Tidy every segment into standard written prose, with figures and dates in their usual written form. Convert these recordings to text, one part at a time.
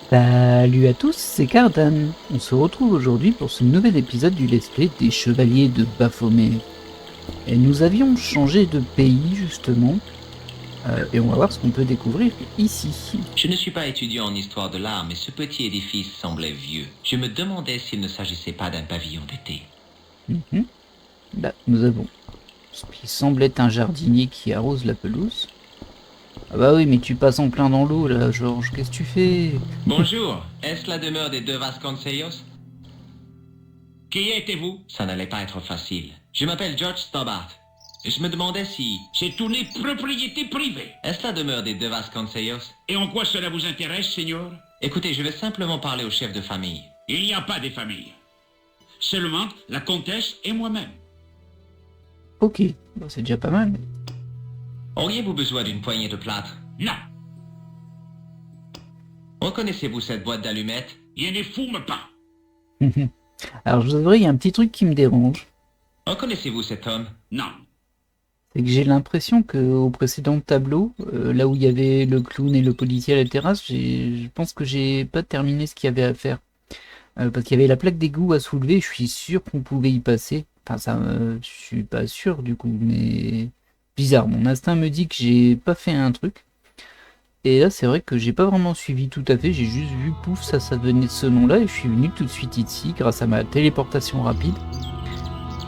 Salut à tous, c'est Cardan. On se retrouve aujourd'hui pour ce nouvel épisode du let's play des Chevaliers de Baphomet. Et nous avions changé de pays justement, et on va voir ce qu'on peut découvrir ici. Je ne suis pas étudiant en histoire de l'art, mais ce petit édifice semblait vieux. Je me demandais s'il ne s'agissait pas d'un pavillon d'été. Là, nous avons ce qui semble être un jardinier qui arrose la pelouse. Ah bah oui, mais tu passes en plein dans l'eau là, Georges, qu'est-ce que tu fais? Bonjour, est-ce la demeure des deux Vasconcellos? Qui êtes-vous? Ça n'allait pas être facile. Je m'appelle George Stobbart. Et je me demandais si... C'est une propriété privée. Est-ce la demeure des deux Vasconcellos? Et en quoi cela vous intéresse, Seigneur? Écoutez, je vais simplement parler au chef de famille. Il n'y a pas de famille. Seulement la comtesse et moi-même. Ok, bah, c'est déjà pas mal. Auriez-vous besoin d'une poignée de plâtre? Non, Reconnaissez-vous cette boîte d'allumettes? je ne fume pas. Alors je vous avouerai, il y a un petit truc qui me dérange. Reconnaissez-vous cet homme? Non. C'est que j'ai l'impression qu'au précédent tableau, là où il y avait le clown et le policier à la terrasse, je pense que j'ai pas terminé ce qu'il y avait à faire. Parce qu'il y avait la plaque d'égout à soulever, je suis sûr qu'on pouvait y passer. Enfin, ça, je suis pas sûr du coup, mais bizarre. Mon instinct me dit que j'ai pas fait un truc. Et là, c'est vrai que j'ai pas vraiment suivi tout à fait. J'ai juste vu, pouf, ça venait de ce nom-là, et je suis venu tout de suite ici grâce à ma téléportation rapide.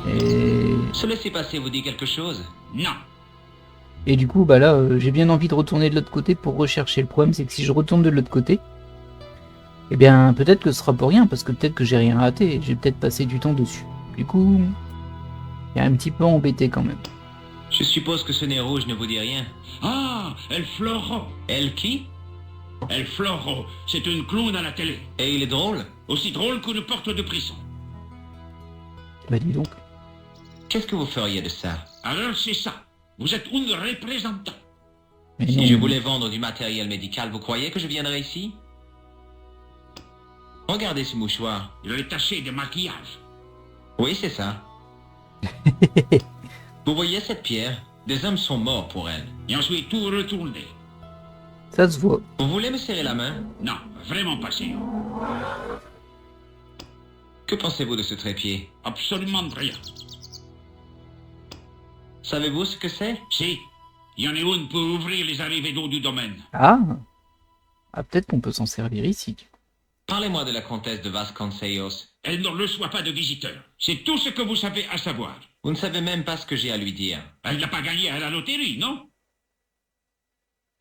Et Ce laissez-passer vous dit quelque chose? Non. Et du coup, bah là, j'ai bien envie de retourner de l'autre côté pour rechercher. Le problème, c'est que si je retourne de l'autre côté, eh bien, peut-être que ce sera pour rien, parce que peut-être que j'ai rien raté, et j'ai peut-être passé du temps dessus. Du coup, il y a un petit peu embêté quand même. Je suppose que ce nez rouge ne vous dit rien. Ah, El Floro. Elle qui? El Floro, c'est une clown à la télé. Et il est drôle? Aussi drôle qu'une porte de prison. Bah dis donc. Qu'est-ce que vous feriez de ça? Alors c'est ça. Vous êtes un représentant. Mais Si non, je voulais vendre du matériel médical, vous croyez que je viendrais ici? Regardez ce mouchoir. Il est taché de maquillage. Oui, c'est ça. Vous voyez cette pierre? Des hommes sont morts pour elle. Et ensuite tout retourné. ça se voit. Vous voulez me serrer la main? Non, vraiment pas, Seigneur. Que pensez-vous de ce trépied? Absolument rien. Savez-vous ce que c'est? Si, il y en a une pour ouvrir les arrivées d'eau du domaine. Ah, peut-être qu'on peut s'en servir ici. Parlez-moi de la comtesse de Vasconcellos. Elle ne reçoit pas de visiteurs. C'est tout ce que vous savez à savoir. Vous ne savez même pas ce que j'ai à lui dire. Elle n'a pas gagné à la loterie, non?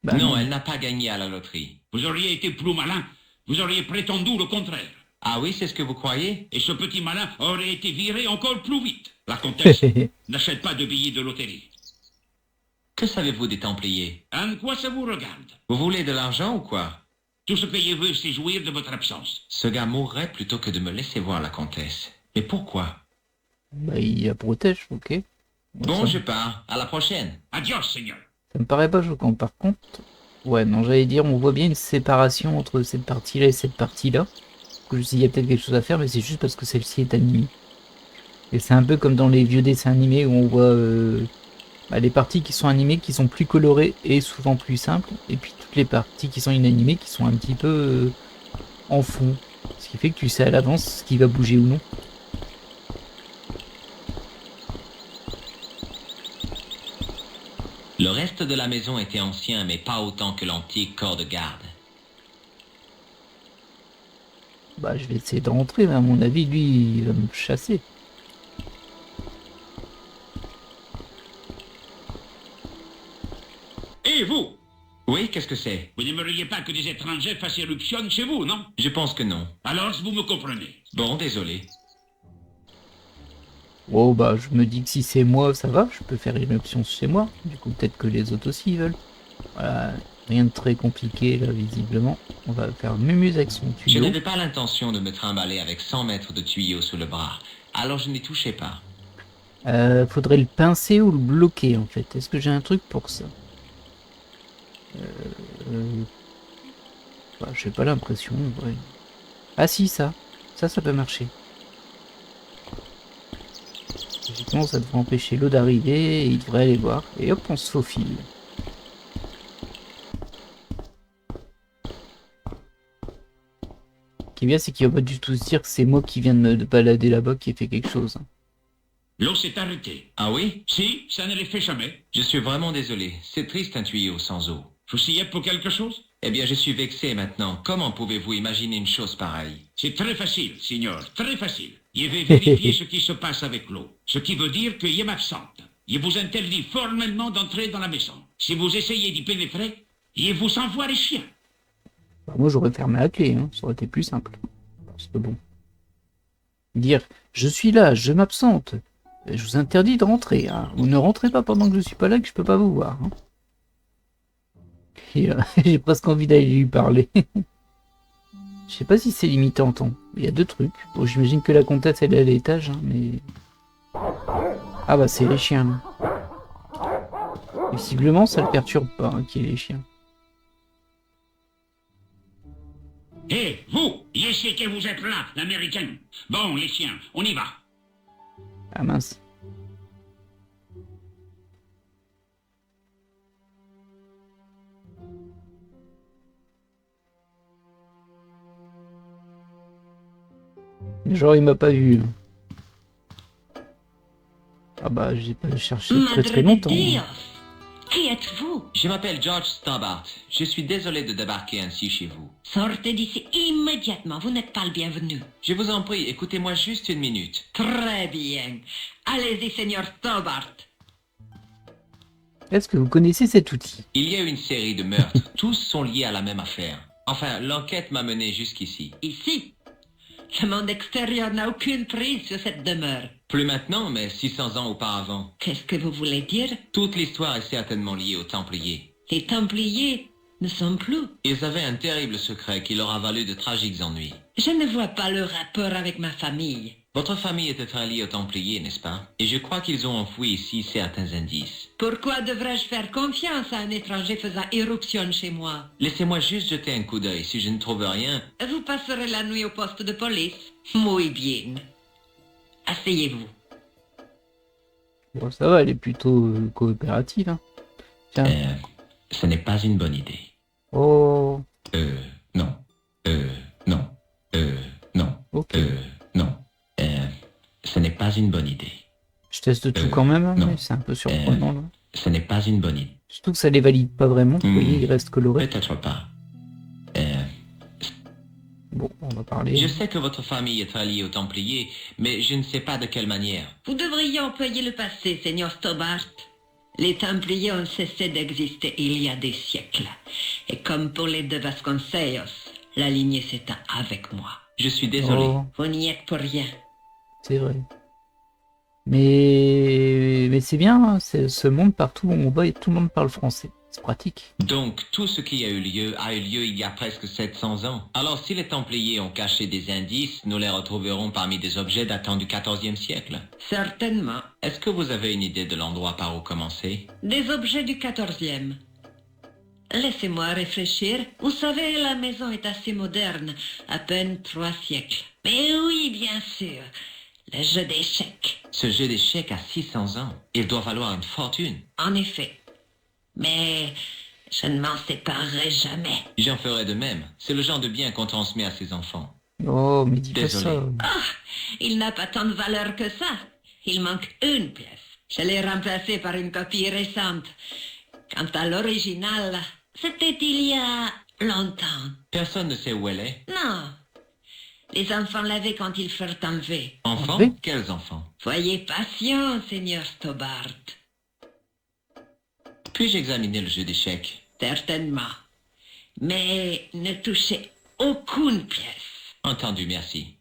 Bah, non, elle n'a pas gagné à la loterie. Vous auriez été plus malin. Vous auriez prétendu le contraire. Ah oui, c'est ce que vous croyez? Et ce petit malin aurait été viré encore plus vite. La comtesse n'achète pas de billets de loterie. Que savez-vous des Templiers? En quoi ça vous regarde? Vous voulez de l'argent ou quoi? Tout ce que je veux, c'est jouir de votre absence. Ce gars mourrait plutôt que de me laisser voir la comtesse. Mais pourquoi? bah, il la protège, ok. Bon, ça, je pars. À la prochaine. Adios, Seigneur. ça me paraît pas choquant. Par contre, ouais, non, j'allais dire, on voit bien une séparation entre cette partie-là et cette partie-là. Je me suis dit, il y a peut-être quelque chose à faire, mais c'est juste parce que celle-ci est animée. Et c'est un peu comme dans les vieux dessins animés où on voit les parties qui sont animées, qui sont plus colorées et souvent plus simples, et puis toutes les parties qui sont inanimées, qui sont un petit peu en fond. Ce qui fait que tu sais à l'avance ce qui va bouger ou non. Le reste de la maison était ancien, mais pas autant que l'antique corps de garde. Bah, je vais essayer de rentrer, mais à mon avis, lui, il va me chasser. Et vous? Oui, qu'est-ce que c'est? Vous n'aimeriez pas que des étrangers fassent éruption chez vous, non? Je pense que non. Alors vous me comprenez. Bon, désolé. Oh, bah, je me dis que si c'est moi, ça va, je peux faire une option chez moi. Du coup, peut-être que les autres aussi veulent. Voilà, rien de très compliqué, là, visiblement. On va faire mumuse avec son Je tuyau. n'avais pas l'intention de me trimballer avec 100 mètres de tuyaux sous le bras. Alors je n'y touchais pas. Faudrait le pincer ou le bloquer, en fait. Est-ce que j'ai un truc pour ça? Bah, j'ai pas l'impression, ouais. Ah si, ça peut marcher. Logiquement, ça devrait empêcher l'eau d'arriver, et il devrait aller voir. Et hop, on se faufile. qui est bien, c'est qu'il va pas du tout se dire que c'est moi qui viens de me balader là-bas qui ai fait quelque chose. L'eau s'est arrêtée. Ah oui? Si, ça ne les fait jamais. Je suis vraiment désolé. C'est triste un tuyau sans eau. Vous y êtes pour quelque chose? Eh bien, je suis vexé maintenant. Comment pouvez-vous imaginer une chose pareille? C'est très facile, signor, très facile. Je vais vérifier ce qui se passe avec l'eau. Ce qui veut dire que je m'absente. Je vous interdis formellement d'entrer dans la maison. Si vous essayez d'y pénétrer, je vous envoie les chiens. Bah, moi, j'aurais fermé la clé, hein. Ça aurait été plus simple. C'est bon. Dire, je suis là, je m'absente. Je vous interdis de rentrer. Hein. Vous ne rentrez pas pendant que je suis pas là, que je peux pas vous voir. Hein. J'ai presque envie d'aller lui parler. Je sais pas si c'est limité en temps. Il y a deux trucs. Bon, j'imagine que la comtesse elle est à l'étage, hein, mais... Ah bah c'est les chiens là. Visiblement ça le perturbe pas hein, qu'il y ait les chiens. Hé, vous, je sais que vous êtes là, l'américaine. Bon, les chiens, on y va. Ah mince. Genre il m'a pas vu. Ah bah j'ai pas cherché très très longtemps. Dios. Qui êtes-vous? Je m'appelle George Stobbart. Je suis désolé de débarquer ainsi chez vous. Sortez d'ici immédiatement, vous n'êtes pas le bienvenu. Je vous en prie, écoutez-moi juste une minute. Très bien. Allez-y, Seigneur Stobbart. Est-ce que vous connaissez cet outil? Il y a eu une série de meurtres. Tous sont liés à la même affaire. Enfin, l'enquête m'a mené jusqu'ici. Ici, le monde extérieur n'a aucune prise sur cette demeure. Plus maintenant, mais 600 ans auparavant. Qu'est-ce que vous voulez dire? Toute l'histoire est certainement liée aux Templiers. Les Templiers ne sont plus. Ils avaient un terrible secret qui leur a valu de tragiques ennuis. Je ne vois pas le rapport avec ma famille. Votre famille était très liée aux Templiers, n'est-ce pas? Et je crois qu'ils ont enfoui ici certains indices. Pourquoi devrais-je faire confiance à un étranger faisant éruption chez moi? Laissez-moi juste jeter un coup d'œil. Si je ne trouve rien... Vous passerez la nuit au poste de police. Muy bien. Asseyez-vous. Bon ça va, elle est plutôt coopérative. Hein. Tiens. Ce n'est pas une bonne idée. Oh. Non. Non. Non. Ok. Non. Ce n'est pas une bonne idée. Je teste tout quand même, hein, non. mais c'est un peu surprenant là. Ce n'est pas une bonne idée. Surtout que ça les valide pas vraiment, vous voyez, ils restent colorés. Peut-être pas. Bon, on va parler. Je sais que votre famille est très liée aux Templiers, mais je ne sais pas de quelle manière. Vous devriez employer le passé, Seigneur Stobbart. Les Templiers ont cessé d'exister il y a des siècles. Et comme pour les de Vasconcelos, la lignée s'éteint avec moi. Je suis désolé. Oh, Vous n'y êtes pour rien. c'est vrai. Mais c'est bien, hein, ce monde partout où on va et tout le monde parle français. C'est pratique. Donc, tout ce qui a eu lieu il y a presque 700 ans. Alors, si les Templiers ont caché des indices, nous les retrouverons parmi des objets datant du XIVe siècle. Certainement. Est-ce que vous avez une idée de l'endroit par où commencer? Des objets du XIVe. Laissez-moi réfléchir. Vous savez, la maison est assez moderne, à peine 3 siècles. Mais oui, bien sûr. Le jeu d'échecs. Ce jeu d'échecs a 600 ans. Il doit valoir une fortune. En effet. Mais je ne m'en séparerai jamais. J'en ferai de même. C'est le genre de bien qu'on transmet à ses enfants. Oh, mais dis pas Désolé. ça. Il n'a pas tant de valeur que ça. Il manque une pièce. Je l'ai remplacée par une copie récente. Quant à l'original, c'était il y a longtemps. Personne ne sait où elle est. Non. Les enfants l'avaient quand ils furent enlevés. Enfants? Oui. Quels enfants? Soyez patient, Seigneur Stobbart. Puis-je examiner le jeu d'échecs? Certainement. Mais ne touchez aucune pièce. Entendu, merci.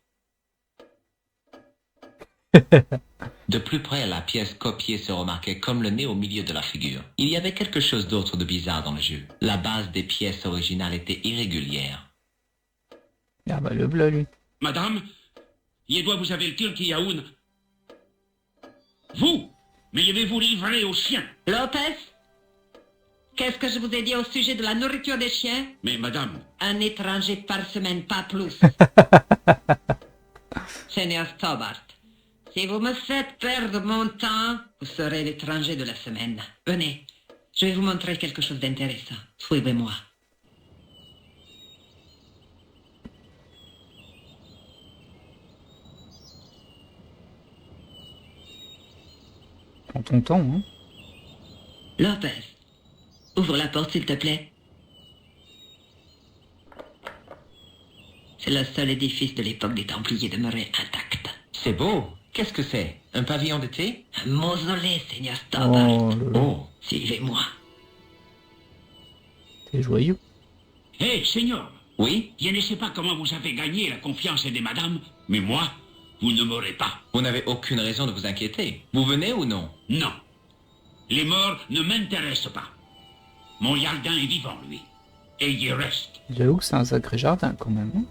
De plus près, la pièce copiée se remarquait comme le nez au milieu de la figure. Il y avait quelque chose d'autre de bizarre dans le jeu. La base des pièces originales était irrégulière. Ah bah le bleu lui. Madame, je dois vous avertir qu'il y a une... Vous, mais je vais vous livrer aux chiens. Lopez? Qu'est-ce que je vous ai dit au sujet de la nourriture des chiens? Mais madame, Un étranger par semaine, pas plus. Seigneur Stobbart, si vous me faites perdre mon temps, vous serez l'étranger de la semaine. Venez, je vais vous montrer quelque chose d'intéressant. Suivez-moi. Prends ton temps, hein. Lopez, ouvre la porte s'il te plaît. C'est le seul édifice de l'époque des Templiers demeuré intact. C'est beau. Qu'est-ce que c'est? Un pavillon d'été? Un mausolée, Seigneur Stobbart. Oh, Oh, Suivez-moi. c'est joyeux. Hé, Seigneur, oui? je ne sais pas comment vous avez gagné la confiance des madames, mais moi, vous ne m'aurez pas. Vous n'avez aucune raison de vous inquiéter. Vous venez ou non? Non. Les morts ne m'intéressent pas. Mon Yaldin est vivant, lui. Et il y reste. J'avoue que c'est un sacré jardin quand même, hein.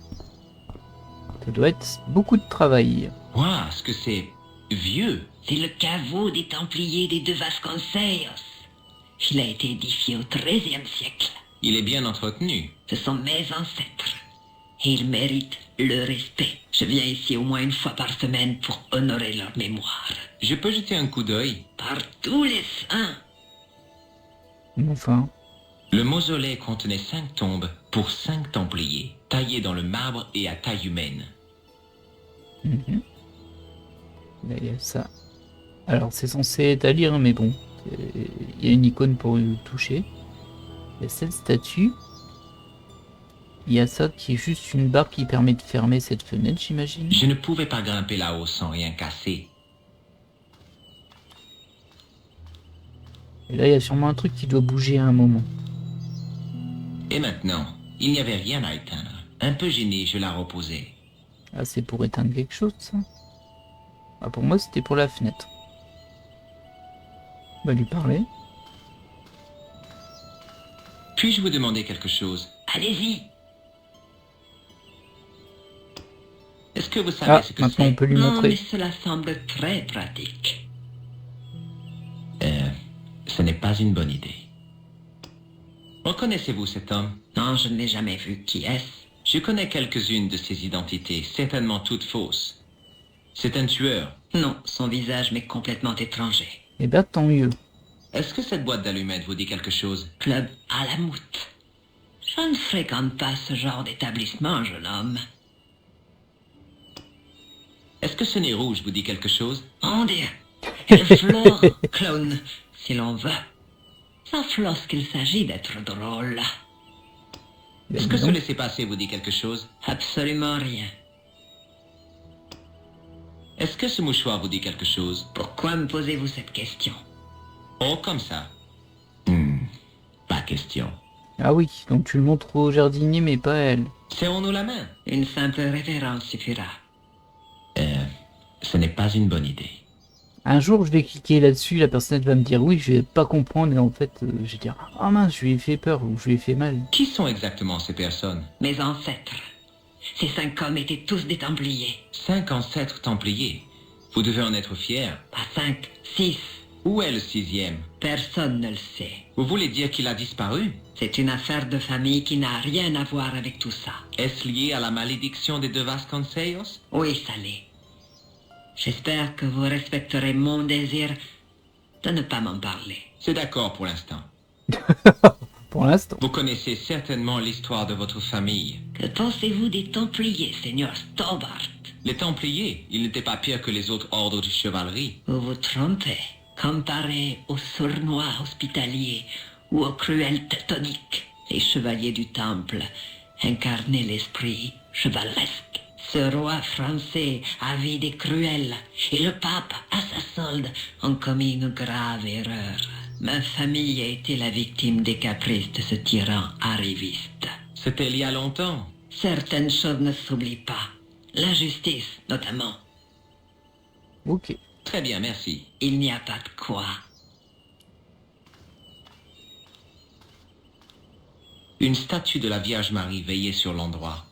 Ça doit être beaucoup de travail. Waouh, ce que c'est vieux. C'est le caveau des Templiers des deux Vasconcelos. Il a été édifié au XIIIe siècle. Il est bien entretenu. Ce sont mes ancêtres. Et ils méritent le respect. Je viens ici au moins une fois par semaine pour honorer leur mémoire. Je peux jeter un coup d'œil? Par tous les saints. Enfin, Le mausolée contenait 5 tombes pour 5 templiers, taillées dans le marbre et à taille humaine. mhm. Là, il y a ça. Alors, c'est censé être à lire, mais bon. Il y a une icône pour le toucher. Il y a cette statue. Il y a ça qui est juste une barre qui permet de fermer cette fenêtre, j'imagine. Je ne pouvais pas grimper là-haut sans rien casser. Et là, il y a sûrement un truc qui doit bouger à un moment. Et maintenant, il n'y avait rien à éteindre. Un peu gêné, je la reposai. Ah, c'est pour éteindre quelque chose, ça. Ah, pour moi, c'était pour la fenêtre. On va lui parler. Puis-je vous demander quelque chose? Allez-y. Est-ce que vous savez Ah, ce que maintenant on c'est? peut lui Non, mais montrer. cela semble très pratique. Ce n'est pas une bonne idée. Reconnaissez-vous cet homme? Non, je ne l'ai jamais vu. Qui est-ce? Je connais quelques-unes de ses identités, certainement toutes fausses. C'est un tueur. Non, son visage m'est complètement étranger. Eh ben, tant mieux. Est-ce que cette boîte d'allumettes vous dit quelque chose? Club à la moute. Je ne fréquente pas ce genre d'établissement, jeune homme. Est-ce que ce nez rouge vous dit quelque chose? Mon Dieu. Il flore, clown, si l'on veut. Sauf lorsqu'il s'agit d'être drôle. Ben, Est-ce que dis ce donc. laissez-passer vous dit quelque chose? Absolument rien. Est-ce que ce mouchoir vous dit quelque chose? Pourquoi me posez-vous cette question? Oh, comme ça. Pas question. Ah oui, donc tu le montres au jardinier, mais pas à elle. Serrons-nous la main. Une simple révérence suffira. Ce n'est pas une bonne idée. Un jour, je vais cliquer là-dessus, la personne va me dire oui, je vais pas comprendre, et en fait, je vais dire ah mince, je lui ai fait peur ou je lui ai fait mal. Qui sont exactement ces personnes? Mes ancêtres. Ces 5 hommes étaient tous des Templiers. 5 ancêtres templiers. Vous devez en être fiers. Pas 5, 6. Où est le 6e? Personne ne le sait. Vous voulez dire qu'il a disparu? C'est une affaire de famille qui n'a rien à voir avec tout ça. Est-ce lié à la malédiction des deux Vasconcelos? Oui, ça l'est. J'espère que vous respecterez mon désir de ne pas m'en parler. C'est d'accord pour l'instant. Pour l'instant. Vous connaissez certainement l'histoire de votre famille. Que pensez-vous des Templiers, Seigneur Stobbart? Les Templiers, ils n'étaient pas pires que les autres ordres de chevalerie. Vous vous trompez. Comparé aux sournois hospitaliers ou aux cruels teutoniques, les chevaliers du Temple incarnaient l'esprit chevaleresque. Ce roi français avide et cruel, et le pape, à sa solde, ont commis une grave erreur. Ma famille a été la victime des caprices de ce tyran arriviste. C'était il y a longtemps. Certaines choses ne s'oublient pas. L'injustice, notamment. Ok. Très bien, merci. Il n'y a pas de quoi. Une statue de la Vierge Marie veillait sur l'endroit.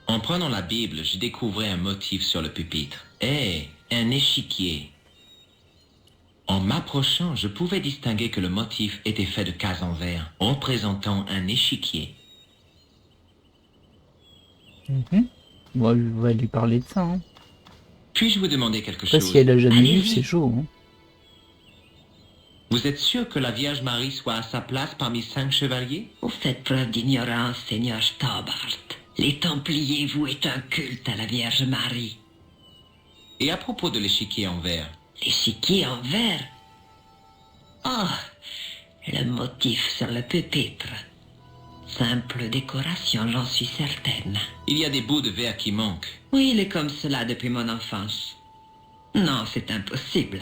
En prenant la Bible, je découvrais un motif sur le pupitre. Un échiquier. En m'approchant, je pouvais distinguer que le motif était fait de cases en verre, représentant un échiquier. Bon, on va lui parler de ça. Hein. Puis-je vous demander quelque Après, chose? si elle a jamais vu, Allez-y. c'est chaud. Hein. Vous êtes sûr que la Vierge Marie soit à sa place parmi 5 chevaliers? Vous faites preuve d'ignorance, Seigneur Stobbart. Les Templiers vouaient un culte à la Vierge Marie. Et à propos de l'échiquier en verre, L'échiquier en verre. Oh, le motif sur le pupitre. Simple décoration, j'en suis certaine. il y a des bouts de verre qui manquent. Oui, il est comme cela depuis mon enfance. Non, c'est impossible.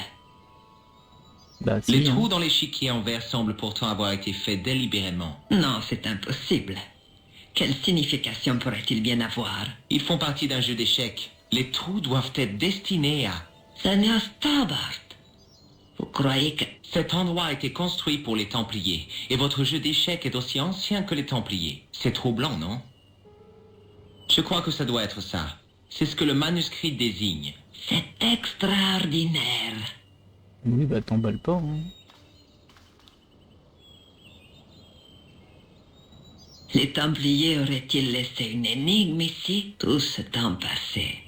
Bah Les si, hein. trous dans l'échiquier en verre semblent pourtant avoir été faits délibérément. Non, c'est impossible. Quelle signification pourrait-il bien avoir? Ils font partie d'un jeu d'échecs. Les trous doivent être destinés à... Seigneur Stobbart, vous croyez que... Cet endroit a été construit pour les Templiers, et votre jeu d'échecs est aussi ancien que les Templiers. C'est troublant, non? Je crois que ça doit être ça. C'est ce que le manuscrit désigne. C'est extraordinaire. Oui, bah t'emballes pas, hein. Les Templiers auraient-ils laissé une énigme ici tout ce temps passé,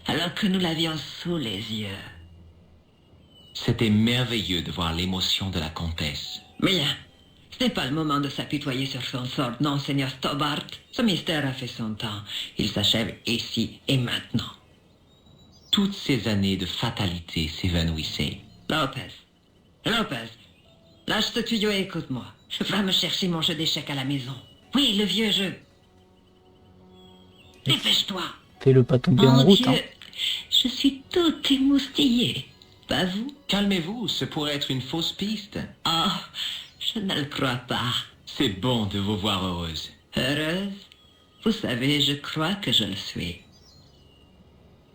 alors que nous l'avions sous les yeux? C'était merveilleux de voir l'émotion de la comtesse. Bien, ce n'est pas le moment de s'apitoyer sur son sort, non, Seigneur Stobbart. Ce mystère a fait son temps. Il s'achève ici et maintenant. Toutes ces années de fatalité s'évanouissaient. Lopez, lâche ce tuyau et écoute-moi. Va me chercher mon jeu d'échecs à la maison. Oui, le vieux jeu. Dépêche-toi. Fais-le pas tomber en Mon route, Dieu, hein. je suis toute émoustillée. Pas vous? Calmez-vous, ce pourrait être une fausse piste. Oh, je ne le crois pas. C'est bon de vous voir heureuse. Heureuse? Vous savez, je crois que je le suis.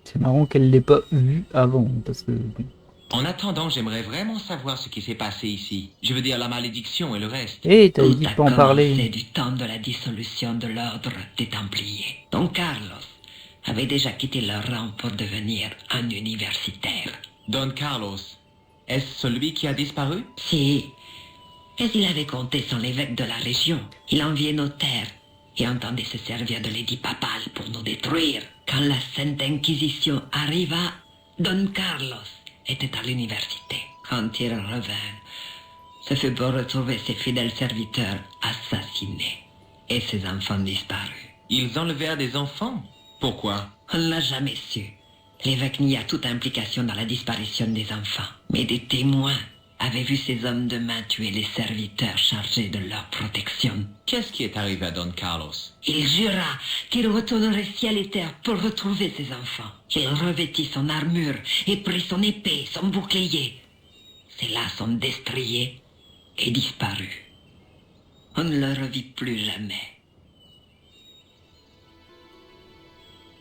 C'est marrant qu'elle l'ait pas vu avant, parce que... bon. En attendant, j'aimerais vraiment savoir ce qui s'est passé ici. Je veux dire la malédiction et le reste. Eh, t'avais Tout dit de a pas en commencé parler. du temps de la dissolution de l'ordre des Templiers. Don Carlos avait déjà quitté leur rang pour devenir un universitaire. Don Carlos, est-ce celui qui a disparu? Si, mais il avait compté sur l'évêque de la région. Il enviait nos terres et entendait se servir de l'édit papal pour nous détruire. Quand la Sainte Inquisition arriva, Don Carlos était à l'université. Quand il revint, ce fut pour retrouver ses fidèles serviteurs assassinés et ses enfants disparus. Ils enlevèrent des enfants? Pourquoi? On ne l'a jamais su. L'évêque nia toute implication dans la disparition des enfants. Mais des témoins avaient vu ces hommes de main tuer les serviteurs chargés de leur protection. Qu'est-ce qui est arrivé à Don Carlos? Il jura qu'il retournerait ciel et terre pour retrouver ses enfants. Il revêtit son armure et prit son épée, son bouclier. Ses lacs sont destriés et disparus. On ne le revit plus jamais.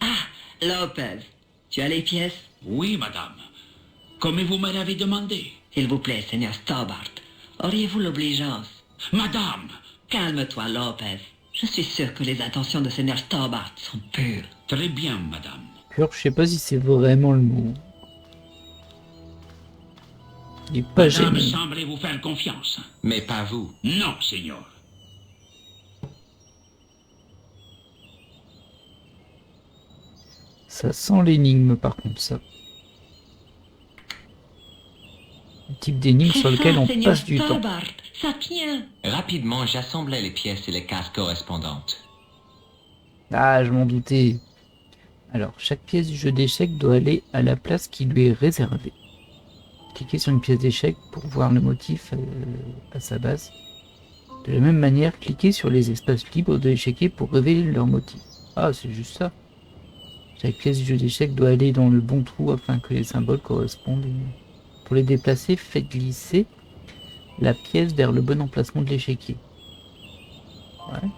Ah, Lopez, tu as les pièces? Oui, madame. Comme vous me l'avez demandé. S'il vous plaît, Seigneur Stobbart, auriez-vous l'obligeance? Madame! Calme-toi, Lopez. Je suis sûr que les intentions de Seigneur Stobbart sont pures. Très bien, madame. Pur, je sais pas si c'est vraiment le mot. Il est pas Madame gêné. semblait vous faire confiance. Mais pas vous. Non, Seigneur. Ça sent l'énigme par contre, ça. Le type d'énigme sur lequel on Seigneur passe du temps. Stobbart, ça tient. Rapidement, j'assemblais les pièces et les cases correspondantes. Ah, je m'en doutais. Alors, chaque pièce du jeu d'échecs doit aller à la place qui lui est réservée. Cliquez sur une pièce d'échecs pour voir le motif à sa base. De la même manière, cliquez sur les espaces libres de l'échiquier pour révéler leur motif. Ah, c'est juste ça. Chaque pièce du jeu d'échecs doit aller dans le bon trou afin que les symboles correspondent. Pour les déplacer, faites glisser la pièce vers le bon emplacement de l'échiquier. Ouais.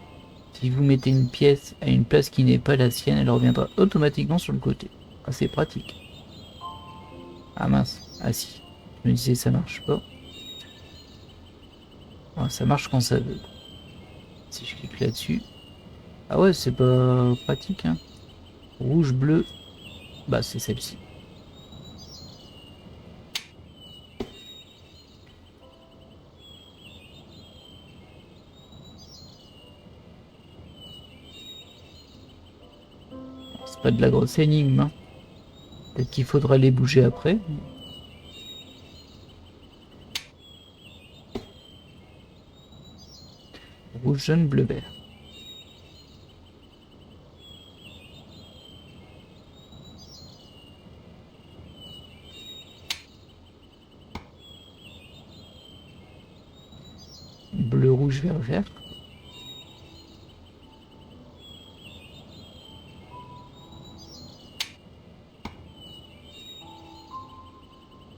Si vous mettez une pièce à une place qui n'est pas la sienne, elle reviendra automatiquement sur le côté. Ah, c'est pratique. Ah mince, ah si. Je me disais ça marche pas. Ah, ça marche quand ça veut. Si je clique là-dessus. Ah ouais, c'est pas pratique, hein. Rouge, bleu. Bah c'est celle-ci. C'est pas de la grosse énigme, hein. Peut-être qu'il faudra les bouger après. Rouge, jaune, bleu, vert. rouge, vert, vert.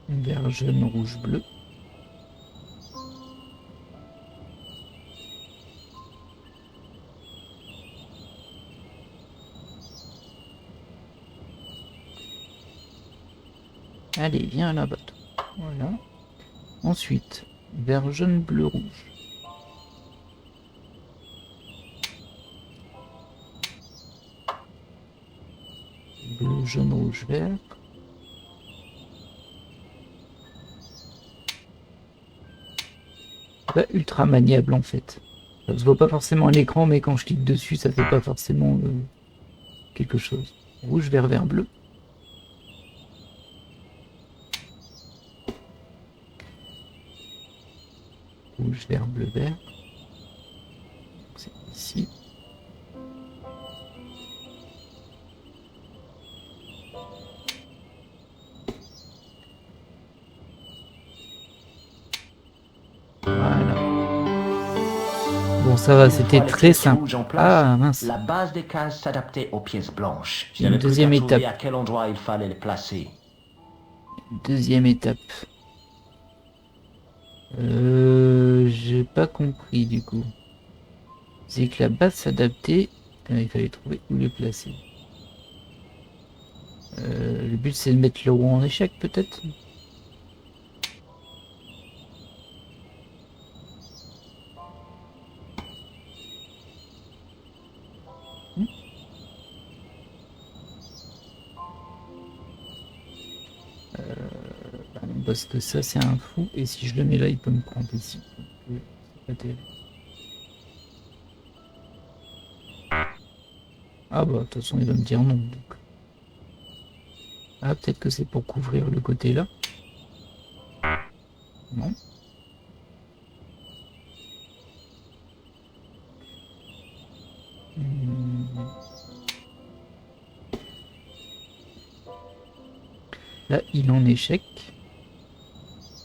Vert, jaune, rouge, bleu. Allez, viens là-bas. Voilà. Ensuite, vert, jaune, bleu, rouge. Bleu, jaune, rouge, vert. Pas ultra maniable en fait. Ça se voit pas forcément à l'écran, mais quand je clique dessus, ça fait pas forcément quelque chose. Rouge, vert, vert, bleu. Rouge, vert, bleu, vert. C'est ici. Voilà. Bon, ça va, c'était très simple. Ah, mince. La base des cases s'adaptait aux pièces blanches. Une deuxième étape. À quel endroit il fallait les placer. Deuxième étape. J'ai pas compris du coup. C'est que la base s'adaptait. Il fallait trouver où les placer. Le but c'est de mettre le roi en échec peut-être. Bah non, parce que ça c'est un fou et si je le mets là il peut me prendre ici. C'est pas terrible. Ah bah de toute façon il va me dire non. Donc. Ah peut-être que c'est pour couvrir le côté là. Non. Là il est en échec.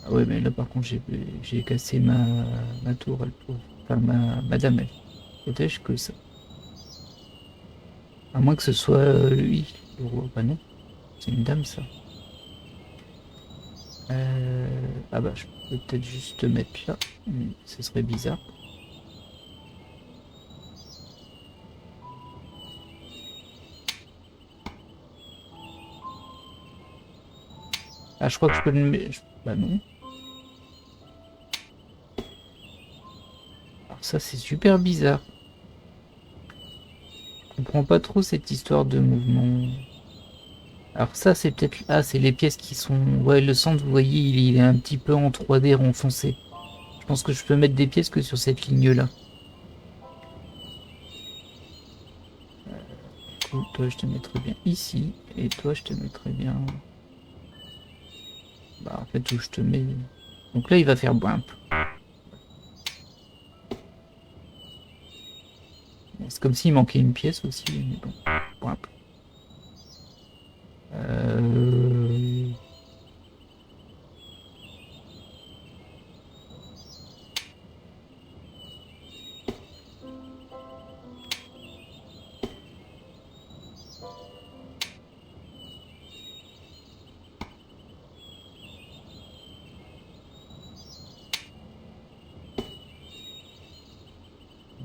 Ah ouais mais là par contre j'ai cassé ma tour, elle pauvre. Enfin ma dame elle protège que ça. À moins que ce soit lui, le roi. Bah non, c'est une dame ça. Ah bah je peux peut-être juste te mettre là, ce serait bizarre. Ah je crois que je peux le mettre... Bah non. Alors ça c'est super bizarre. Je comprends pas trop cette histoire de mouvement. Alors ça c'est peut-être... Ah c'est les pièces qui sont... Ouais le centre vous voyez il est un petit peu en 3D renfoncé. Je pense que je peux mettre des pièces que sur cette ligne là. Toi je te mettrais bien ici et toi je te mettrais bien... Bah en fait où je te mets... Donc là il va faire boimp. C'est comme s'il manquait une pièce aussi, mais bon. Boimp.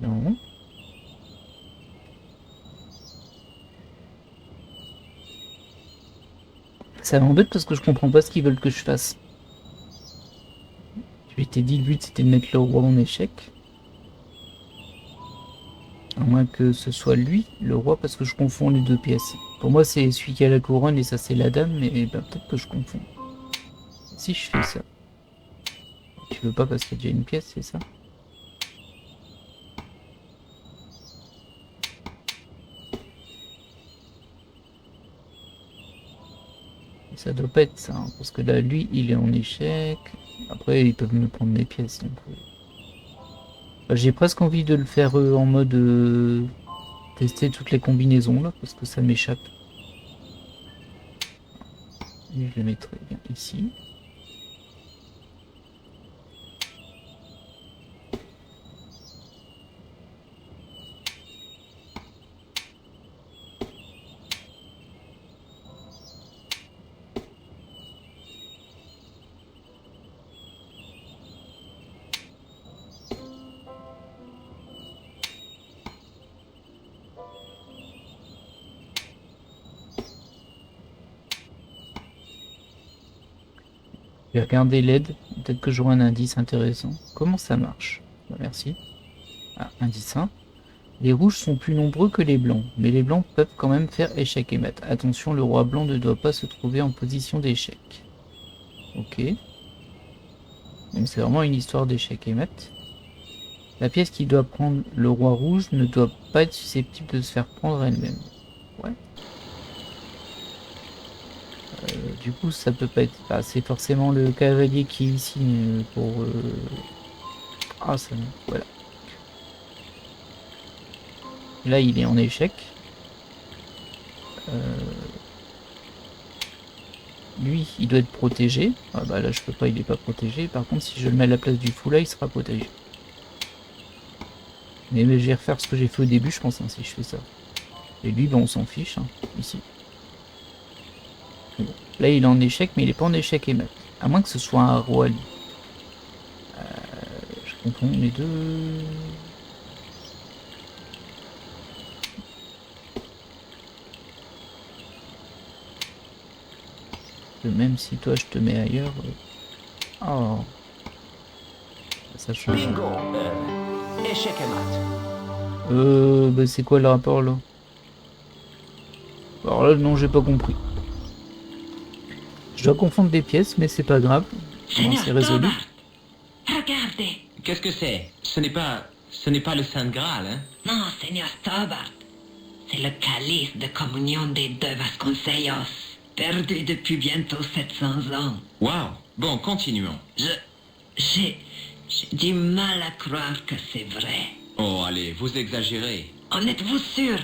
Non. Ça m'embête parce que je comprends pas ce qu'ils veulent que je fasse. Je t'ai dit le but c'était de mettre le roi en échec. À moins que ce soit lui, le roi, parce que je confonds les deux pièces. Pour moi c'est celui qui a la couronne et ça c'est la dame, mais ben, peut-être que je confonds. Si je fais ça. Tu veux pas parce qu'il y a déjà une pièce, c'est ça? Ça doit pas être ça, hein, parce que là, lui, il est en échec. Après, ils peuvent me prendre mes pièces. Donc, bah, j'ai presque envie de le faire en mode tester toutes les combinaisons là, parce que ça m'échappe. Je le mettrai bien ici. vais regarder l'aide. Peut-être que j'aurai un indice intéressant. Comment ça marche? Bah, merci. Ah, indice 1. Les rouges sont plus nombreux que les blancs, mais les blancs peuvent quand même faire échec et mat. Attention, le roi blanc ne doit pas se trouver en position d'échec. Ok. Donc c'est vraiment une histoire d'échec et mat. La pièce qui doit prendre le roi rouge ne doit pas être susceptible de se faire prendre elle-même. Ouais. Du coup, ça peut pas être... Ah, c'est forcément le cavalier qui est ici pour... Ah, ça... Voilà. Là, il est en échec. Lui, il doit être protégé. Ah bah là, je peux pas, il est pas protégé. Par contre, si je le mets à la place du fou là, il sera protégé. Mais je vais refaire ce que j'ai fait au début, je pense, hein, si je fais ça. Et lui, bon, on s'en fiche, hein, ici. Bon. Là, il est en échec, mais il est pas en échec et mat. À moins que ce soit un roi, lui. Je confonds les deux... Même si toi je te mets ailleurs. Oh. Ça change. Bingo. Échec et mat. Bah c'est quoi le rapport là? Alors là, non, j'ai pas compris. Je dois confondre des pièces, mais c'est pas grave. Comment Seigneur c'est résolu? Tobart, regardez. Qu'est-ce que c'est? Ce n'est pas le Saint Graal, hein? Non, Seigneur Tobart. C'est le calice de communion des deux Vasconcelos, perdu depuis bientôt 700 ans. Waouh. Bon, continuons. J'ai du mal à croire que c'est vrai. Oh, allez, vous exagérez. En êtes-vous sûr?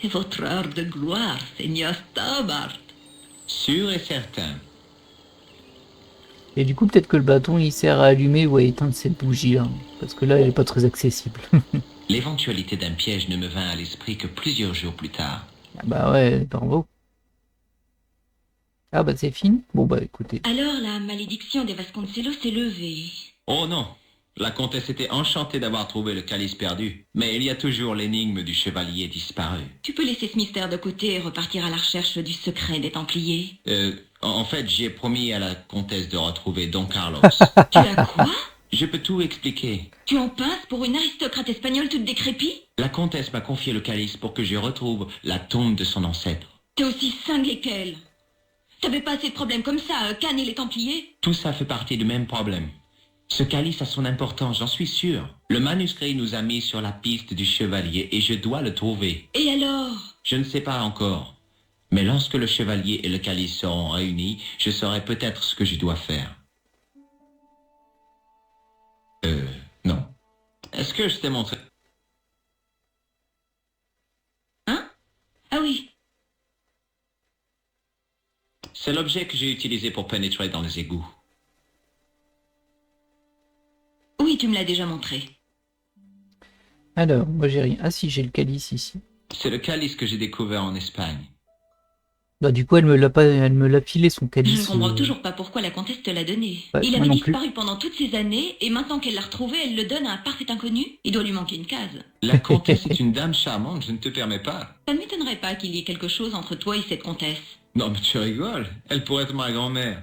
C'est votre heure de gloire, Seigneur Tobart. Sûr et certain. Et du coup, peut-être que le bâton il sert à allumer ou à éteindre cette bougie là. Parce que là, elle est pas très accessible. L'éventualité d'un piège ne me vint à l'esprit que plusieurs jours plus tard. Ah bah ouais, bravo. Ah bah c'est fini. Bon bah écoutez. Alors la malédiction des Vasconcelos s'est levée. Oh non. La comtesse était enchantée d'avoir trouvé le calice perdu. Mais il y a toujours l'énigme du chevalier disparu. Tu peux laisser ce mystère de côté et repartir à la recherche du secret des Templiers. En fait, j'ai promis à la comtesse de retrouver Don Carlos. Tu as quoi? Je peux tout expliquer. Tu en passes pour une aristocrate espagnole toute décrépite? La comtesse m'a confié le calice pour que je retrouve la tombe de son ancêtre. T'es aussi cinglé qu'elle. T'avais pas assez de problèmes comme ça, Cannes et les Templiers? Tout ça fait partie du même problème. Ce calice a son importance, j'en suis sûr. Le manuscrit nous a mis sur la piste du chevalier et je dois le trouver. Et alors? Je ne sais pas encore. Mais lorsque le chevalier et le calice seront réunis, je saurai peut-être ce que je dois faire. Non. Est-ce que je t'ai montré? Hein? Ah oui. C'est l'objet que j'ai utilisé pour pénétrer dans les égouts. Oui, tu me l'as déjà montré. Alors, moi j'ai rien. Ah si, j'ai le calice ici. C'est le calice que j'ai découvert en Espagne. Bah du coup, elle me l'a pas, elle me l'a filé son Je calice. ne comprends toujours pas pourquoi la comtesse te l'a donné. Ouais, Il moi avait non plus. disparu pendant toutes ces années, et maintenant qu'elle l'a retrouvé, elle le donne à un parfait inconnu. Il doit lui manquer une case. La comtesse est une dame charmante, je ne te permets pas. Ça ne m'étonnerait pas qu'il y ait quelque chose entre toi et cette comtesse. Non mais tu rigoles, elle pourrait être ma grand-mère.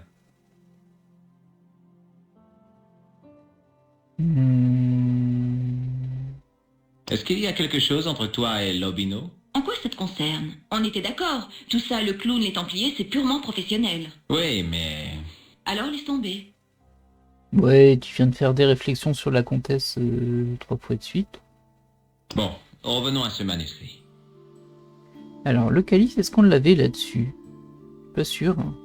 Est-ce qu'il y a quelque chose entre toi et Lobino? En quoi ça te concerne? On était d'accord. Tout ça, le clown, les Templiers, c'est purement professionnel. Oui, mais... Alors laisse tomber. Ouais, tu viens de faire des réflexions sur la comtesse 3 fois de suite. Bon, revenons à ce manuscrit. Alors, le calice, est-ce qu'on l'avait là-dessus? Pas sûr. Hein.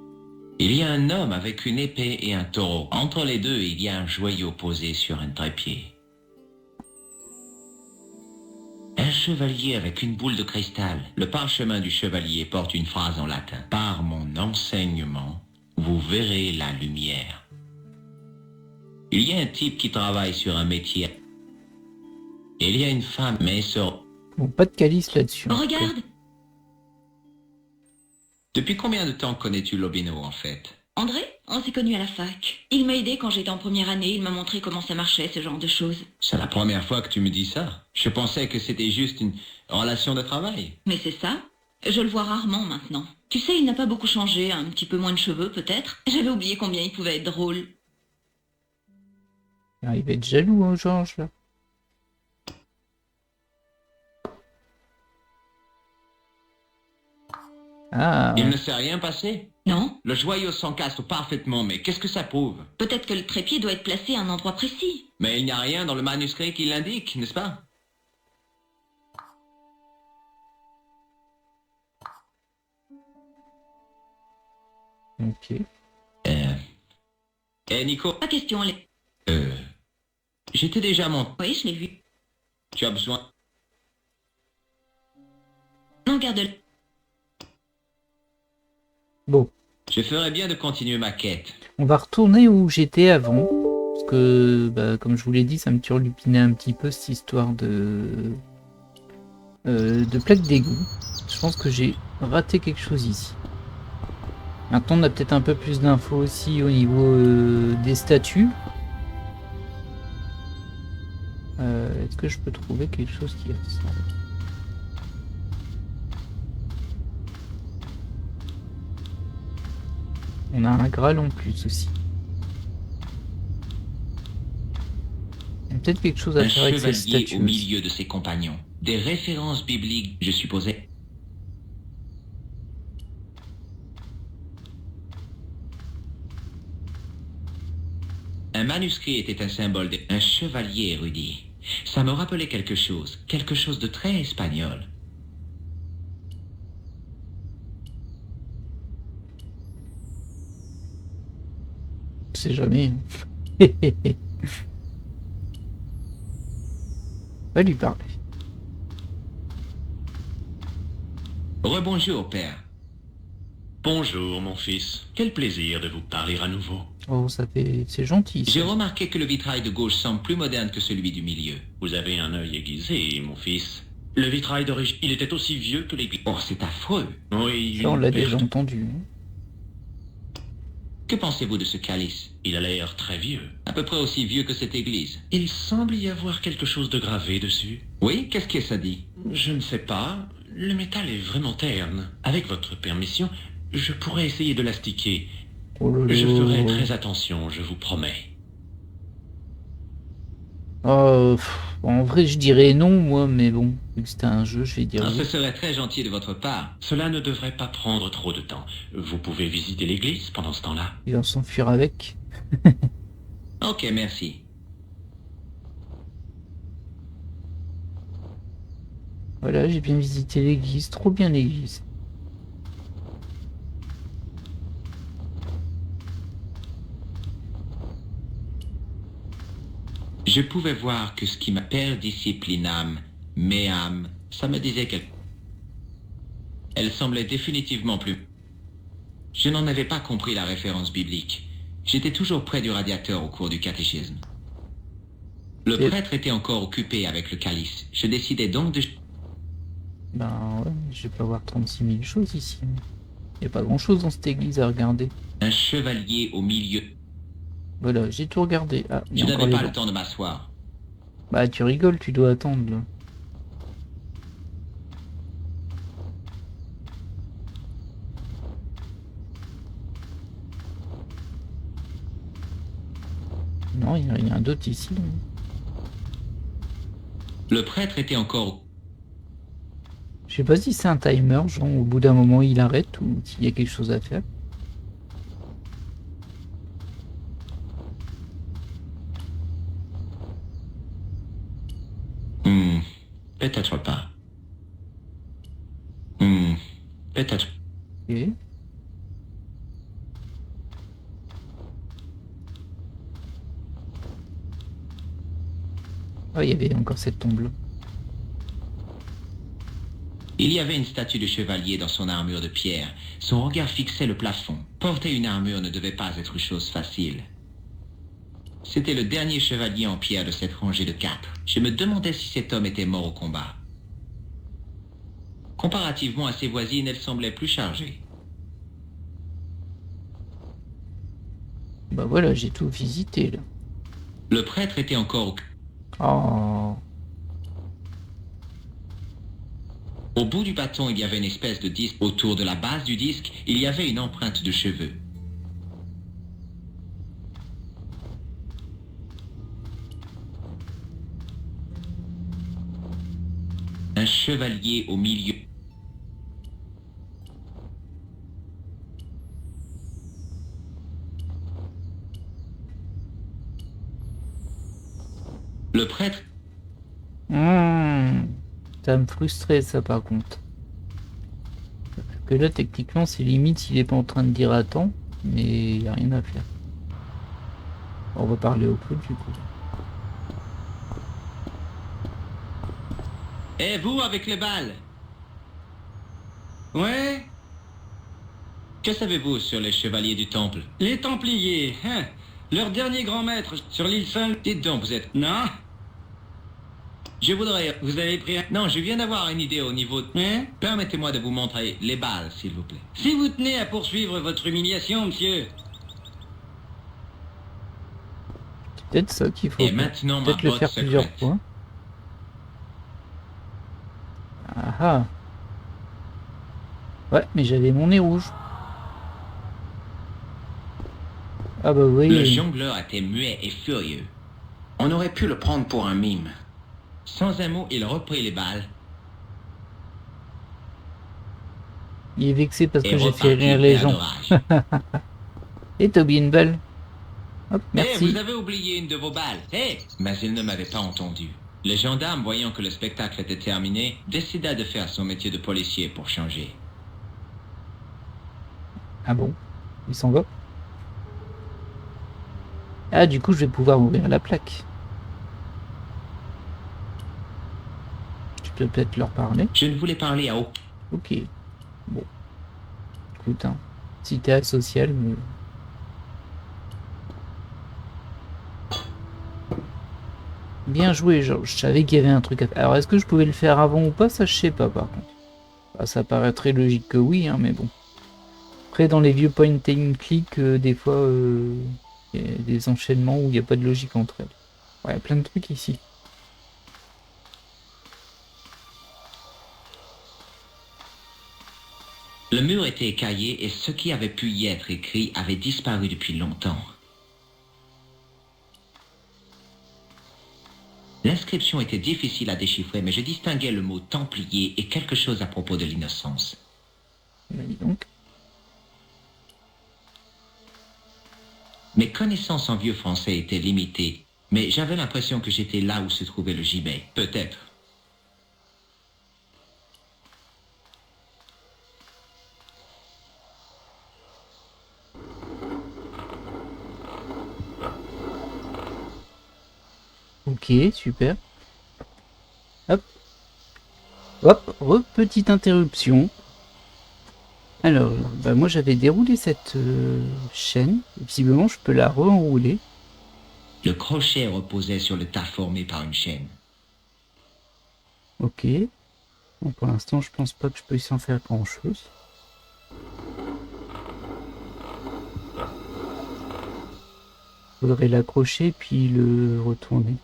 Il y a un homme avec une épée et un taureau. Entre les deux, il y a un joyau posé sur un trépied. Un chevalier avec une boule de cristal. Le parchemin du chevalier porte une phrase en latin. Par mon enseignement, vous verrez la lumière. Il y a un type qui travaille sur un métier. Il y a une femme, mais sur... Bon, pas de calice là-dessus. en tout cas. Regarde, Depuis combien de temps connais-tu Lobino, en fait? André, on s'est connus à la fac. Il m'a aidé quand j'étais en première année, il m'a montré comment ça marchait, ce genre de choses. C'est la première fois que tu me dis ça. Je pensais que c'était juste une relation de travail. Mais c'est ça. Je le vois rarement maintenant. Tu sais, il n'a pas beaucoup changé, un petit peu moins de cheveux peut-être. J'avais oublié combien il pouvait être drôle. Ah, il va être jaloux, hein, Georges, là. Ah, Il ne s'est rien passé. Non? Le joyau s'encastre parfaitement, mais qu'est-ce que ça prouve? Peut-être que le trépied doit être placé à un endroit précis. Mais il n'y a rien dans le manuscrit qui l'indique, n'est-ce pas? ok. Eh Nico, Pas question, les... j'étais déjà mon... Oui, je l'ai vu. Tu as besoin... Non, garde-le. Bon, Je ferais bien de continuer ma quête. on va retourner où j'étais avant. Parce que, bah, comme je vous l'ai dit, ça me turlupinait un petit peu cette histoire de plaque d'égout. Je pense que j'ai raté quelque chose ici. Maintenant, on a peut-être un peu plus d'infos aussi au niveau des statues. Est-ce que je peux trouver quelque chose qui ressemble? On a un Graal en plus aussi. Il y a peut-être quelque chose à Un faire avec ces chevalier statues au aussi. milieu de ses compagnons. Des références bibliques, je supposais. Un manuscrit était un symbole d'un chevalier érudit. Ça me rappelait quelque chose de très espagnol. On sait jamais. Va lui parler. Rebonjour, père. Bonjour, mon fils. Quel plaisir de vous parler à nouveau. Oh, ça fait... C'est gentil. ça. J'ai remarqué que le vitrail de gauche semble plus moderne que celui du milieu. Vous avez un œil aiguisé, mon fils. Le vitrail d'origine, il était aussi vieux que l'église. Oh, c'est affreux. Oui, Ça, on une l'a perte. déjà entendu. Que pensez-vous de ce calice? Il a l'air très vieux. À peu près aussi vieux que cette église. Il semble y avoir quelque chose de gravé dessus. Oui, qu'est-ce que ça dit? Je ne sais pas. Le métal est vraiment terne. Avec votre permission, je pourrais essayer de l'astiquer. Oh là Je là. ferai très attention, je vous promets. En vrai, je dirais non, moi, mais bon, vu que c'était un jeu, je vais dire Ah, oui. ce serait très gentil de votre part. Cela ne devrait pas prendre trop de temps. Vous pouvez visiter l'église pendant ce temps-là. Il va s'enfuir avec. Ok, merci. Voilà, j'ai bien visité l'église, trop bien l'église. Je pouvais voir que ce qui m'a per disciplinam, meam, ça me disait quelque... Elle semblait définitivement plus... Je n'en avais pas compris la référence biblique. J'étais toujours près du radiateur au cours du catéchisme. Le Et- prêtre était encore occupé avec le calice. Je décidai donc de... Ben ouais, je vais pas voir 36 000 choses ici. Il n'y a pas grand chose dans cette église à regarder. Un chevalier au milieu. Voilà, j'ai tout regardé. Ah, il y Je a encore n'avais les pas le bancs. temps de m'asseoir. Bah tu rigoles, tu dois attendre là. Non, il y a rien d'autre ici. Le prêtre était encore... Je sais pas si c'est un timer, genre au bout d'un moment il arrête ou s'il y a quelque chose à faire. Peut-être pas. Peut-être... Ok. Ah, il y avait encore cette tombe là. Il y avait une statue de chevalier dans son armure de pierre. Son regard fixait le plafond. Porter une armure ne devait pas être chose facile. C'était le dernier chevalier en pierre de cette rangée de 4. Je me demandais si cet homme était mort au combat. Comparativement à ses voisines, elle semblait plus chargée. Bah voilà, j'ai tout visité là. Le prêtre était encore... Oh. Au bout du bâton, il y avait une espèce de disque. Autour de la base du disque, il y avait une empreinte de cheveux. Un chevalier au milieu. Le prêtre. Ça me frustrait ça par contre. Parce que là techniquement c'est limite il est pas en train de dire attends, mais il n'y a rien à faire. On va parler au prêtre du coup. Et vous avec les balles? Ouais, Que savez-vous sur les chevaliers du temple? les Templiers, hein, leur dernier grand maître sur l'île Saint... Dites donc, vous êtes... Non, Je voudrais... vous avez pris un... Non, je viens d'avoir une idée au niveau... Hein? Permettez-moi de vous montrer les balles, s'il vous plaît. Si vous tenez à poursuivre votre humiliation, monsieur... C'est peut-être ça qu'il faut Et faire. maintenant, ma Peut-être le botte faire plusieurs secrète. fois. Ah ah. Ouais, mais j'avais mon nez rouge. Ah bah oui. Le jongleur était muet et furieux. On aurait pu le prendre pour un mime. Sans un mot, il reprit les balles Il est vexé parce et que j'ai fait repartit rire les plein gens. de rage. Et t'as oublié une balle. Hop, Eh, merci. vous avez oublié une de vos balles. Eh, mais il ne m'avait pas entendu. Le gendarme, voyant que le spectacle était terminé, décida de faire son métier de policier pour changer. Ah bon? Il s'en va? Ah, du coup, je vais pouvoir ouvrir la plaque. Je peux peut-être leur parler. Je ne voulais parler à aucun. Ok. Bon. Écoute, hein. Si t'es asocial, mais... Bien joué, Georges. Je savais qu'il y avait un truc à faire. Alors, est-ce que je pouvais le faire avant ou pas? Ça, je sais pas, par contre. Bah, ça paraîtrait logique que oui, hein, mais bon. Après, dans les vieux point and click, des fois, il y a des enchaînements où il n'y a pas de logique entre elles. Ouais, il y a plein de trucs ici. Le mur était écaillé et ce qui avait pu y être écrit avait disparu depuis longtemps. L'inscription était difficile à déchiffrer, mais je distinguais le mot Templier et quelque chose à propos de l'innocence. Bah, dis donc. Mes connaissances en vieux français étaient limitées, mais j'avais l'impression que j'étais là où se trouvait le gibet. Peut-être. Ok, super. Hop. Hop, petite interruption. Alors, bah moi j'avais déroulé cette chaîne. Visiblement, je peux la re-enrouler. Le crochet reposait sur le tas formé par une chaîne. Ok. Bon, pour l'instant, je pense pas que je puisse en faire grand-chose. Faudrait l'accrocher puis le retourner.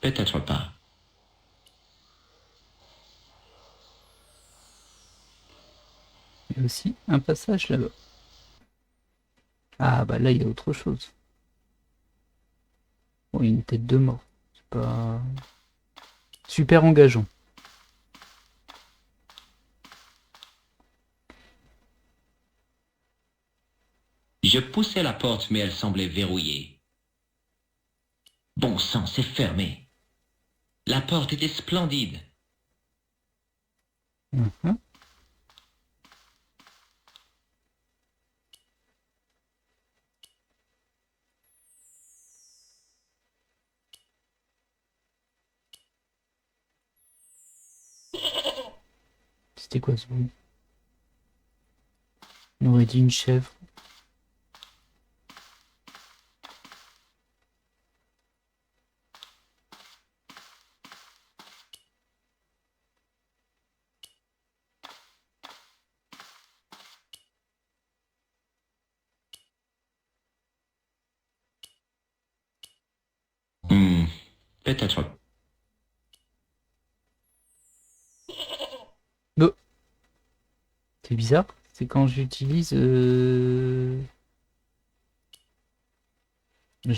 Peut-être pas. Il y a aussi un passage là-bas. Ah bah là, il y a autre chose. Bon, il y a une tête de mort. C'est pas... super engageant. Je poussai la porte, mais elle semblait verrouillée. Bon sang, c'est fermé. La porte était splendide. Mhm. C'était quoi ce bruit? On aurait dit une chèvre. Peut-être. Oh. C'est bizarre. C'est quand j'utilise... Je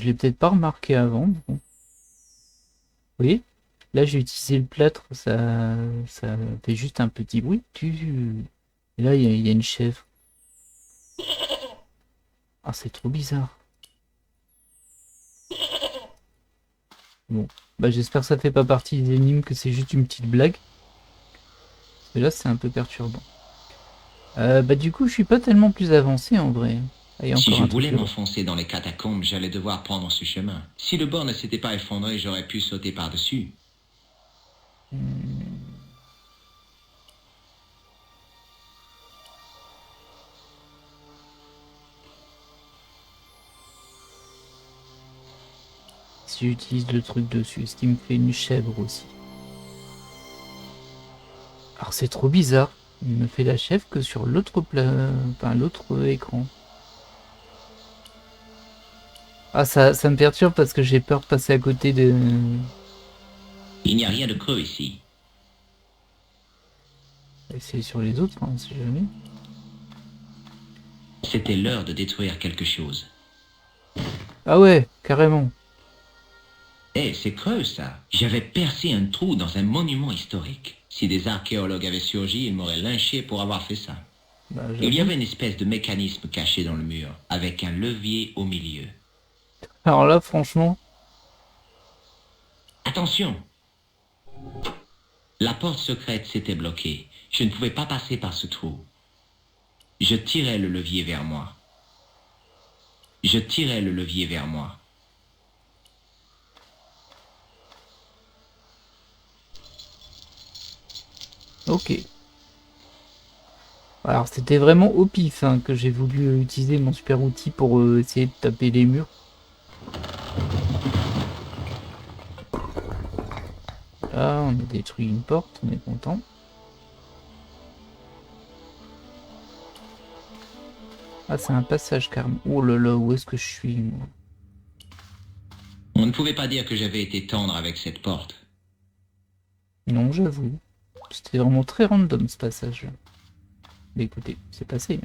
l'ai peut-être pas remarqué avant. Bon. Vous voyez? Là, j'ai utilisé le plâtre. Ça fait juste un petit bruit. Et là, il y a une chèvre. Ah, c'est trop bizarre. Bon. Bah, j'espère que ça fait pas partie des énigmes, que c'est juste une petite blague. Et là, c'est un peu perturbant. Bah, du coup, je suis pas tellement plus avancé en vrai. Ah, il y a Si encore je un truc voulais là-bas. m'enfoncer dans les catacombes, j'allais devoir prendre ce chemin. Si le bord ne s'était pas effondré, j'aurais pu sauter par-dessus. Si j'utilise le truc dessus, ce qui me fait une chèvre aussi. Alors c'est trop bizarre. Il me fait la chèvre que sur l'autre enfin, l'autre écran. Ah ça me perturbe parce que j'ai peur de passer à côté de... Il n'y a rien de creux ici. C'est sur les autres, hein, si jamais. C'était l'heure de détruire quelque chose. Ah ouais, carrément. Eh, c'est creux ça. J'avais percé un trou dans un monument historique. Si des archéologues avaient surgi, ils m'auraient lynché pour avoir fait ça. Bah, Il y avait une espèce de mécanisme caché dans le mur, avec un levier au milieu. Alors là, franchement... Attention! La porte secrète s'était bloquée. Je ne pouvais pas passer par ce trou. Je tirais le levier vers moi. Je tirais le levier vers moi. Ok. Alors c'était vraiment au pif hein, que j'ai voulu utiliser mon super outil pour essayer de taper les murs. Là, on a détruit une porte, on est content. Ah, c'est un passage carrément. Oh là là, où est-ce que je suis moi? On ne pouvait pas dire que j'avais été tendre avec cette porte. Non, j'avoue. C'était vraiment très random ce passage. Mais écoutez, c'est passé.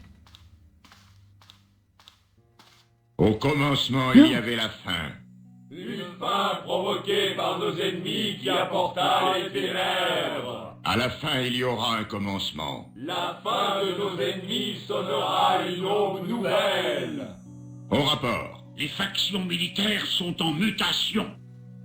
Au commencement, il y avait la faim. Une faim provoquée par nos ennemis qui apporta les ténèbres. À la fin, il y aura un commencement. La fin de nos ennemis sonnera une aube nouvelle. Au rapport. Les factions militaires sont en mutation.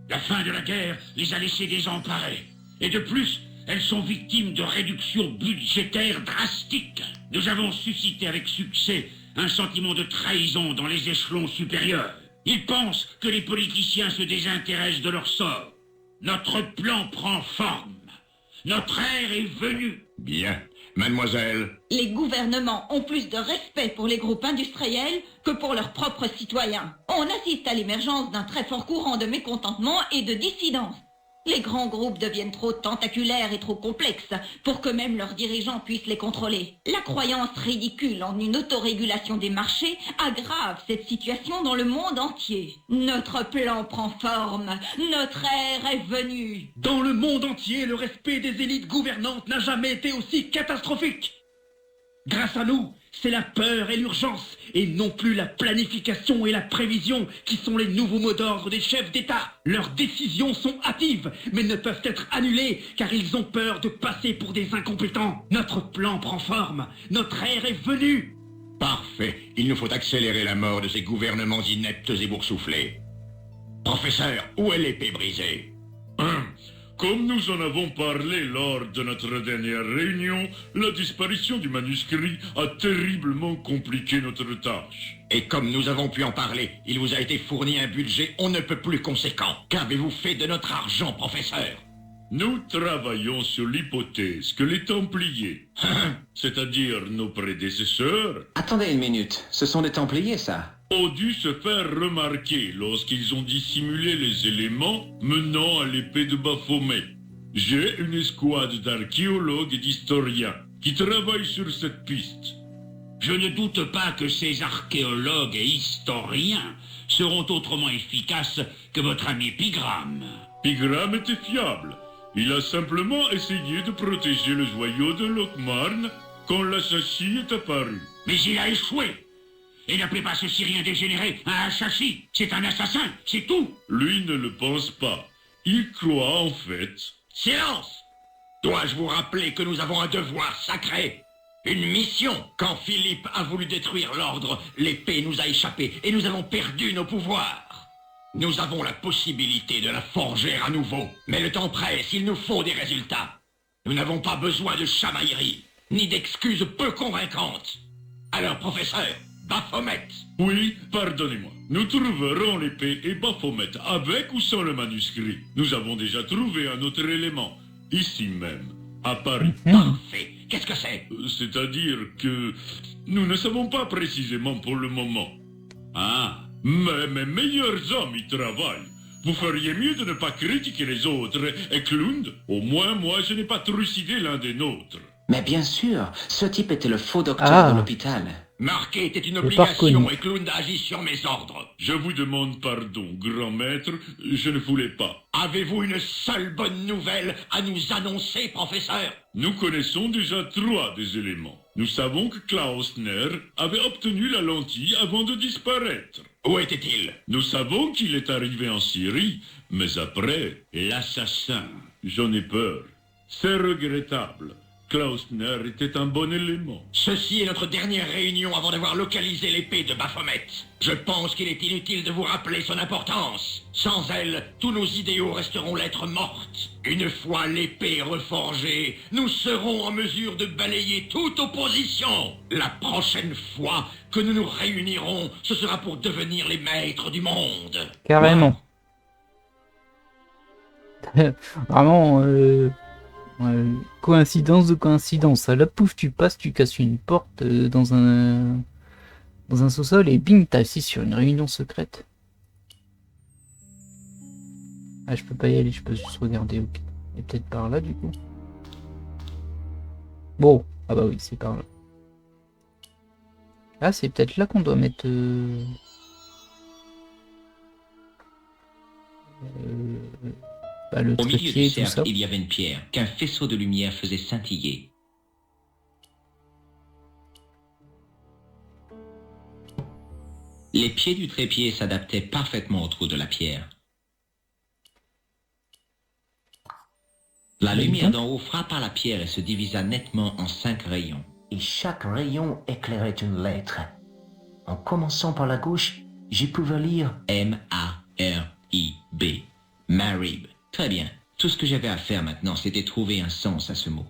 La fin de la guerre les a laissés désemparés. Et de plus, elles sont victimes de réductions budgétaires drastiques. Nous avons suscité avec succès un sentiment de trahison dans les échelons supérieurs. Ils pensent que les politiciens se désintéressent de leur sort. Notre plan prend forme. Notre ère est venue. Bien. Mademoiselle, Les gouvernements ont plus de respect pour les groupes industriels que pour leurs propres citoyens. On assiste à l'émergence d'un très fort courant de mécontentement et de dissidence. Les grands groupes deviennent trop tentaculaires et trop complexes pour que même leurs dirigeants puissent les contrôler. La croyance ridicule en une autorégulation des marchés aggrave cette situation dans le monde entier. Notre plan prend forme. Notre ère est venue. Dans le monde entier, le respect des élites gouvernantes n'a jamais été aussi catastrophique. Grâce à nous, c'est la peur et l'urgence, et non plus la planification et la prévision qui sont les nouveaux mots d'ordre des chefs d'État. Leurs décisions sont hâtives, mais ne peuvent être annulées, car ils ont peur de passer pour des incompétents. Notre plan prend forme, notre ère est venue. parfait. Il nous faut accélérer la mort de ces gouvernements ineptes et boursouflés. Professeur, où est l'épée brisée? Comme nous en avons parlé lors de notre dernière réunion, la disparition du manuscrit a terriblement compliqué notre tâche. Et comme nous avons pu en parler, il vous a été fourni un budget on ne peut plus conséquent. Qu'avez-vous fait de notre argent, professeur? Nous travaillons sur l'hypothèse que les Templiers, c'est-à-dire nos prédécesseurs, Attendez une minute, ce sont des Templiers ça? ont dû se faire remarquer lorsqu'ils ont dissimulé les éléments menant à l'épée de Baphomet. J'ai une escouade d'archéologues et d'historiens qui travaillent sur cette piste. Je ne doute pas que ces archéologues et historiens seront autrement efficaces que votre ami Epigramme. Pigram était fiable. Il a simplement essayé de protéger le joyau de Lockmarn quand l'assassin est apparu. Mais il a échoué. Et n'appelez pas ce Syrien dégénéré un Hachachi. C'est un assassin, c'est tout. Lui ne le pense pas. Il croit en fait. Silence! Dois-je vous rappeler que nous avons un devoir sacré? Une mission. Quand Philippe a voulu détruire l'ordre, l'épée nous a échappé et nous avons perdu nos pouvoirs. Nous avons la possibilité de la forger à nouveau. Mais le temps presse, il nous faut des résultats. Nous n'avons pas besoin de chamaillerie, ni d'excuses peu convaincantes. Alors, professeur, Baphomet. Oui, pardonnez-moi. Nous trouverons l'épée et Baphomet, avec ou sans le manuscrit. Nous avons déjà trouvé un autre élément, ici même, à Paris. Parfait. Qu'est-ce que c'est? C'est-à-dire que nous ne savons pas précisément pour le moment. Ah, mais mes meilleurs hommes y travaillent. Vous feriez mieux de ne pas critiquer les autres. Et Klund, au moins moi je n'ai pas trucidé l'un des nôtres. Mais bien sûr, ce type était le faux docteur de l'hôpital. Marquer était une J'ai pas reconnu. obligation et Klund a agi sur mes ordres. Je vous demande pardon, grand maître, je ne voulais pas. Avez-vous une seule bonne nouvelle à nous annoncer, professeur? Nous connaissons déjà 3 des éléments. Nous savons que Klausner avait obtenu la lentille avant de disparaître. Où était-il? Nous savons qu'il est arrivé en Syrie, mais après, L'assassin. j'en ai peur. C'est regrettable. Klausner était un bon élément. Ceci est notre dernière réunion avant d'avoir localisé l'épée de Baphomet. Je pense qu'il est inutile de vous rappeler son importance. Sans elle, tous nos idéaux resteront lettres mortes. Une fois l'épée reforgée, nous serons en mesure de balayer toute opposition. La prochaine fois que nous nous réunirons, ce sera pour devenir les maîtres du monde. Carrément. Vraiment, coïncidence de coïncidence. À la pouf, tu passes, tu casses une porte dans un sous-sol et bing, t'as assis sur une réunion secrète. Ah, je peux pas y aller, je peux juste regarder. Ok. Et peut-être par là, du coup. Bon, ah bah oui, c'est par là. Ah, c'est peut-être là qu'on doit mettre... bah, le Au milieu trépied du et tout ça. cercle, il y avait une pierre qu'un faisceau de lumière faisait scintiller. Les pieds du trépied s'adaptaient parfaitement au trou de la pierre. La lumière d'en haut frappa la pierre et se divisa nettement en 5 rayons. Et chaque rayon éclairait une lettre. En commençant par la gauche, j'y pouvais lire M-A-R-I-B. Marib. Très bien. Tout ce que j'avais à faire maintenant, c'était trouver un sens à ce mot.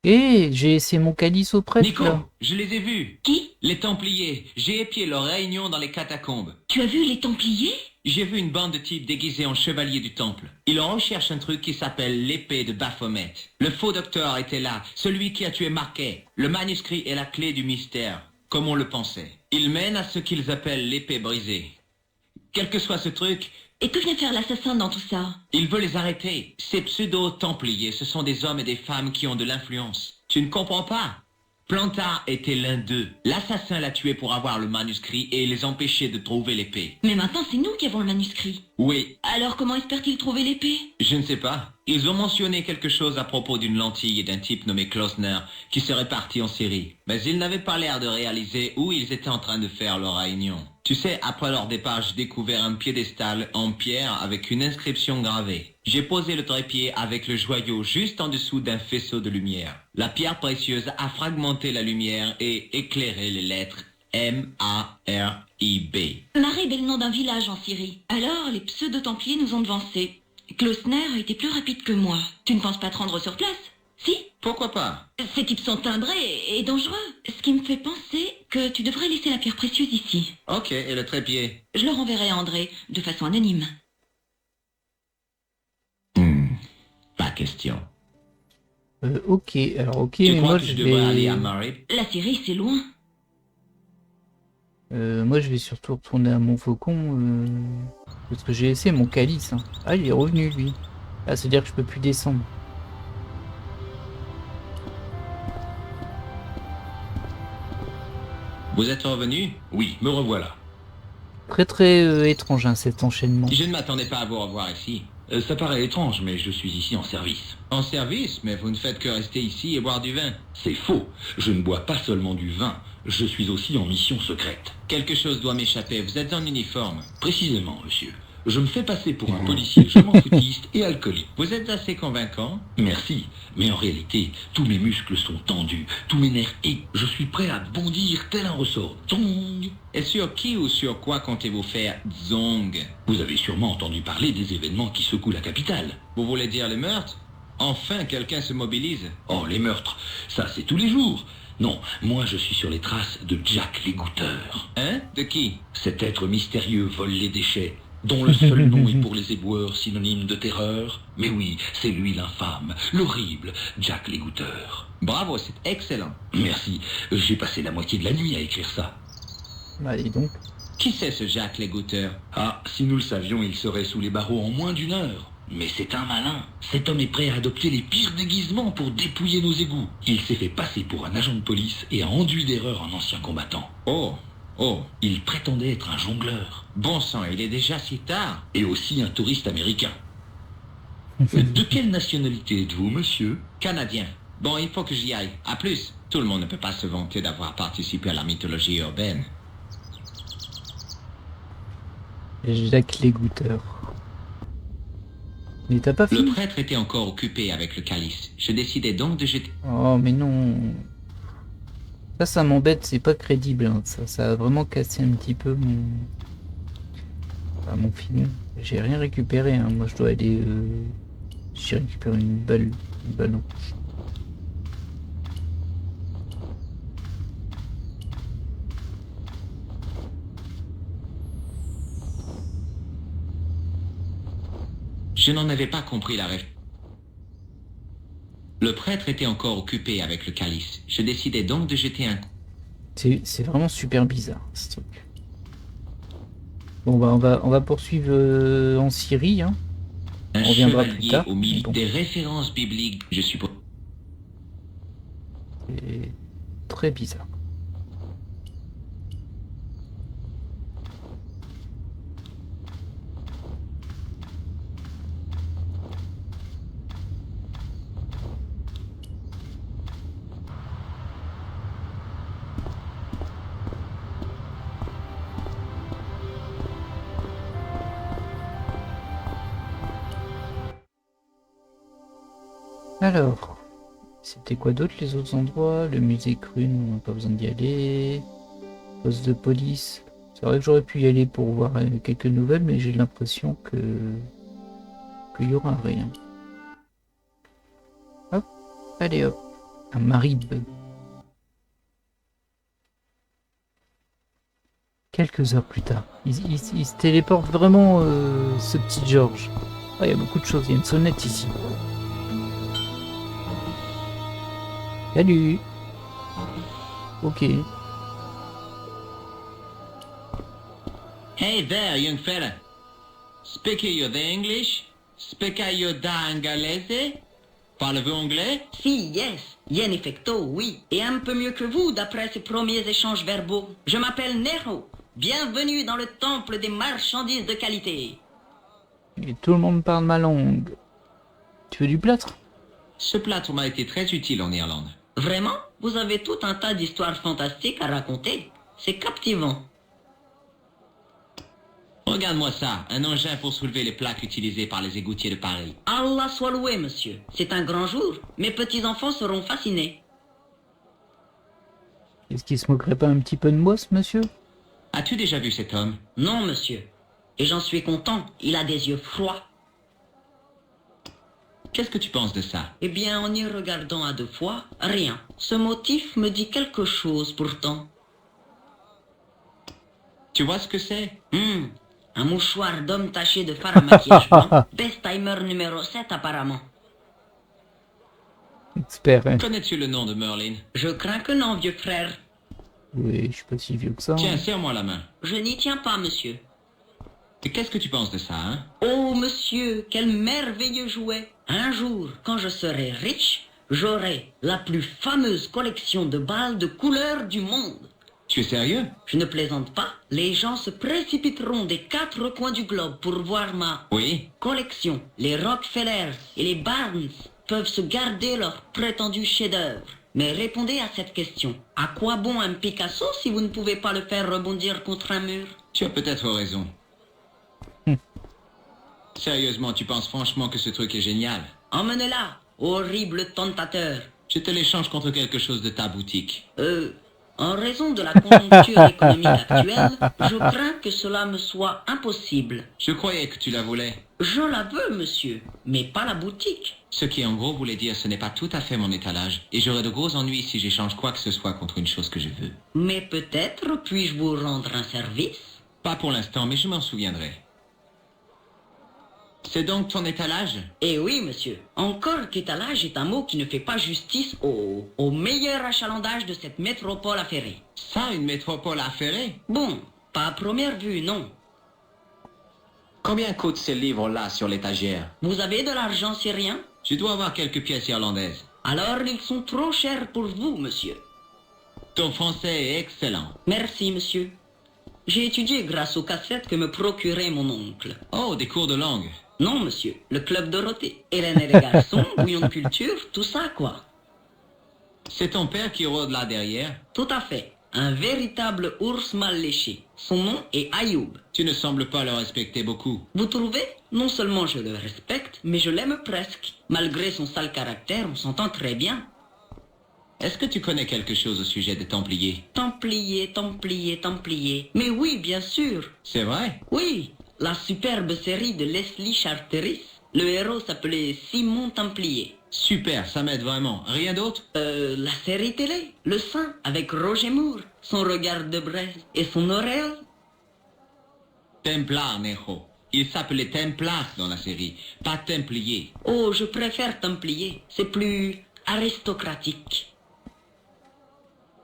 Et j'ai essayé mon calice au prêtre, Nico, là. je les ai vus. Qui? Les Templiers. J'ai épié leur réunion dans les catacombes. Tu as vu les Templiers? J'ai vu une bande de types déguisés en chevaliers du temple. Ils recherchent un truc qui s'appelle l'épée de Baphomet. Le faux docteur était là, celui qui a tué Marquet. Le manuscrit est la clé du mystère, comme on le pensait. Ils mènent à ce qu'ils appellent l'épée brisée. Quel que soit ce truc, Et que vient faire l'assassin dans tout ça? il veut les arrêter. Ces pseudo-templiers, ce sont des hommes et des femmes qui ont de l'influence. Tu ne comprends pas? Plantard était l'un d'eux. L'assassin l'a tué pour avoir le manuscrit et les empêcher de trouver l'épée. Mais maintenant, c'est nous qui avons le manuscrit. Oui, Alors comment espère-t-il trouver l'épée? je ne sais pas. Ils ont mentionné quelque chose à propos d'une lentille et d'un type nommé Klausner qui serait parti en Syrie. Mais ils n'avaient pas l'air de réaliser où ils étaient en train de faire leur réunion. Tu sais, après leur départ, j'ai découvert un piédestal en pierre avec une inscription gravée. J'ai posé le trépied avec le joyau juste en dessous d'un faisceau de lumière. La pierre précieuse a fragmenté la lumière et éclairé les lettres M-A-R-I-B. Marib est le nom d'un village en Syrie. Alors, les pseudo-templiers nous ont devancés. Klausner a été plus rapide que moi. Tu ne penses pas te rendre sur place? Si? Pourquoi pas? Ces types sont timbrés et dangereux. Ce qui me fait penser que tu devrais laisser la pierre précieuse ici. Ok, et le trépied? Je le renverrai à André, de façon anonyme. Pas question. Ok, alors ok, Tu mais crois moi que je je devrais aller vais... à Marib? La Syrie, c'est loin. Moi je vais surtout retourner à Montfaucon, parce que j'ai essayé mon calice. Hein. Ah, il est revenu lui. Ah, c'est-à-dire que je peux plus descendre. Vous êtes revenu? Oui, me revoilà. Très très étrange hein, cet enchaînement. Je ne m'attendais pas à vous revoir ici. Ça paraît étrange, mais je suis ici en service. En service, mais vous ne faites que rester ici et boire du vin. C'est faux. Je ne bois pas seulement du vin. Je suis aussi en mission secrète. Quelque chose doit m'échapper, vous êtes en uniforme. Précisément, monsieur. Je me fais passer pour un policier je m'en foutiste et alcoolique. Vous êtes assez convaincant. Merci, mais en réalité, tous mes muscles sont tendus, tous mes nerfs et je suis prêt à bondir tel un ressort. Tong. Et sur qui ou sur quoi comptez-vous faire zong? Vous avez sûrement entendu parler des événements qui secouent la capitale. Vous voulez dire les meurtres? Enfin, quelqu'un se mobilise. Oh, les meurtres, ça c'est tous les jours. Non, moi je suis sur les traces de Jack l'égoutteur. Hein? De qui? Cet être mystérieux vole les déchets, dont le seul nom est pour les éboueurs synonyme de terreur. Mais oui, c'est lui l'infâme, l'horrible Jack l'égoutteur. Bravo, c'est excellent. Merci, j'ai passé la moitié de la nuit à écrire ça. Bah et donc. Qui c'est ce Jack l'égoutteur? Ah, si nous le savions, il serait sous les barreaux en moins d'1 heure. Mais c'est un malin. Cet homme est prêt à adopter les pires déguisements pour dépouiller nos égouts. Il s'est fait passer pour un agent de police et a enduit d'erreur un ancien combattant. Oh, oh. Il prétendait être un jongleur. Bon sang, il est déjà si tard. Et aussi un touriste américain. De quelle nationalité êtes-vous, monsieur? Canadien. Bon, il faut que j'y aille. À plus. Tout le monde ne peut pas se vanter d'avoir participé à la mythologie urbaine. Jacques l'égoutteur. Mais t'as pas Le fini? prêtre était encore occupé avec le calice. Je décidai donc de jeter... Oh mais non. Ça m'embête, c'est pas crédible. Hein. Ça a vraiment cassé un petit peu mon... Enfin, mon film. J'ai rien récupéré. Hein. Moi je dois aller... J'ai récupéré une balle. Une balle en rouge. Je n'en avais pas compris la rêve. Le prêtre était encore occupé avec le calice. Je décidai donc de jeter un... C'est vraiment super bizarre ce truc. Bon bah on va poursuivre en Syrie. Hein. Un On reviendra plus chevalier tard. au milieu Bon. des références bibliques, je suppose. C'est très bizarre. Alors, c'était quoi d'autre les autres endroits? Le musée Crune, on n'a pas besoin d'y aller. Poste de police. C'est vrai que j'aurais pu y aller pour voir quelques nouvelles, mais j'ai l'impression qu'il y aura rien. Hop, allez hop, un Marib. Quelques heures plus tard, il se téléporte vraiment, ce petit George. Ah, il y a beaucoup de choses, il y a une sonnette ici. Salut. Ok. Hey there, young fella. Speak you the English? Speak you da inglese? Parlez-vous anglais? Si, yes. Bien effecto, oui. Et un peu mieux que vous, d'après ces premiers échanges verbaux. Je m'appelle Nero. Bienvenue dans le temple des marchandises de qualité. Et tout le monde parle ma langue. Tu veux du plâtre? Ce plâtre m'a été très utile en Irlande. Vraiment? Vous avez tout un tas d'histoires fantastiques à raconter. C'est captivant. Regarde-moi ça, un engin pour soulever les plaques utilisées par les égoutiers de Paris. Allah soit loué, monsieur. C'est un grand jour. Mes petits-enfants seront fascinés. Est-ce qu'il se moquerait pas un petit peu de moi, ce monsieur? As-tu déjà vu cet homme? Non, monsieur. Et j'en suis content. Il a des yeux froids. Qu'est-ce que tu penses de ça? Eh bien, en y regardant à 2 fois, rien. Ce motif me dit quelque chose pourtant. Tu vois ce que c'est? Un mouchoir d'homme taché de fard à maquillage blanc. Best timer numéro 7 apparemment. Expert, hein. Connais-tu le nom de Merlin? Je crains que non, vieux frère. Oui, je suis pas si vieux que ça. Tiens, Hein. serre-moi la main. Je n'y tiens pas, monsieur. Et qu'est-ce que tu penses de ça, hein? Oh, monsieur, quel merveilleux jouet. Un jour, quand je serai riche, j'aurai la plus fameuse collection de balles de couleurs du monde. Tu es sérieux? Je ne plaisante pas. Les gens se précipiteront des 4 coins du globe pour voir ma Oui. collection. Les Rockefeller et les Barnes peuvent se garder leur prétendu chef-d'œuvre. Mais répondez à cette question. À quoi bon un Picasso si vous ne pouvez pas le faire rebondir contre un mur? Tu as peut-être raison. Sérieusement, tu penses franchement que ce truc est génial? Emmenez-la, horrible tentateur. Je te l'échange contre quelque chose de ta boutique. En raison de la conjoncture économique actuelle, je crains que cela me soit impossible. Je croyais que tu la voulais. Je la veux, monsieur, mais pas la boutique. Ce qui en gros voulait dire ce n'est pas tout à fait mon étalage, et j'aurai de gros ennuis si j'échange quoi que ce soit contre une chose que je veux. Mais peut-être puis-je vous rendre un service? Pas pour l'instant, mais je m'en souviendrai. C'est donc ton étalage? Eh oui, monsieur. Encore qu'étalage est un mot qui ne fait pas justice au meilleur achalandage de cette métropole affairée. Ça, une métropole affairée? Bon, pas à première vue, non. Combien coûtent ces livres-là sur l'étagère? Vous avez de l'argent syrien? Je dois avoir quelques pièces irlandaises. Alors ils sont trop chers pour vous, monsieur. Ton français est excellent. Merci, monsieur. J'ai étudié grâce aux cassettes que me procurait mon oncle. Oh, des cours de langue. Non, monsieur. Le club Dorothée. Hélène et les garçons, bouillon de culture, tout ça, quoi. C'est ton père qui rôde là derrière? Tout à fait. Un véritable ours mal léché. Son nom est Ayoub. Tu ne sembles pas le respecter beaucoup. Vous trouvez? Non seulement je le respecte, mais je l'aime presque. Malgré son sale caractère, on s'entend très bien. Est-ce que tu connais quelque chose au sujet des Templiers? Templiers, Templiers, Templiers. Mais oui, bien sûr. C'est vrai? Oui. La superbe série de Leslie Charteris. Le héros s'appelait Simon Templier. Super, ça m'aide vraiment. Rien d'autre? La série télé, Le Saint, avec Roger Moore, son regard de braise et son auréole. Templar, Nejo. Il s'appelait Templar dans la série, pas Templier. Oh, je préfère Templier. C'est plus aristocratique.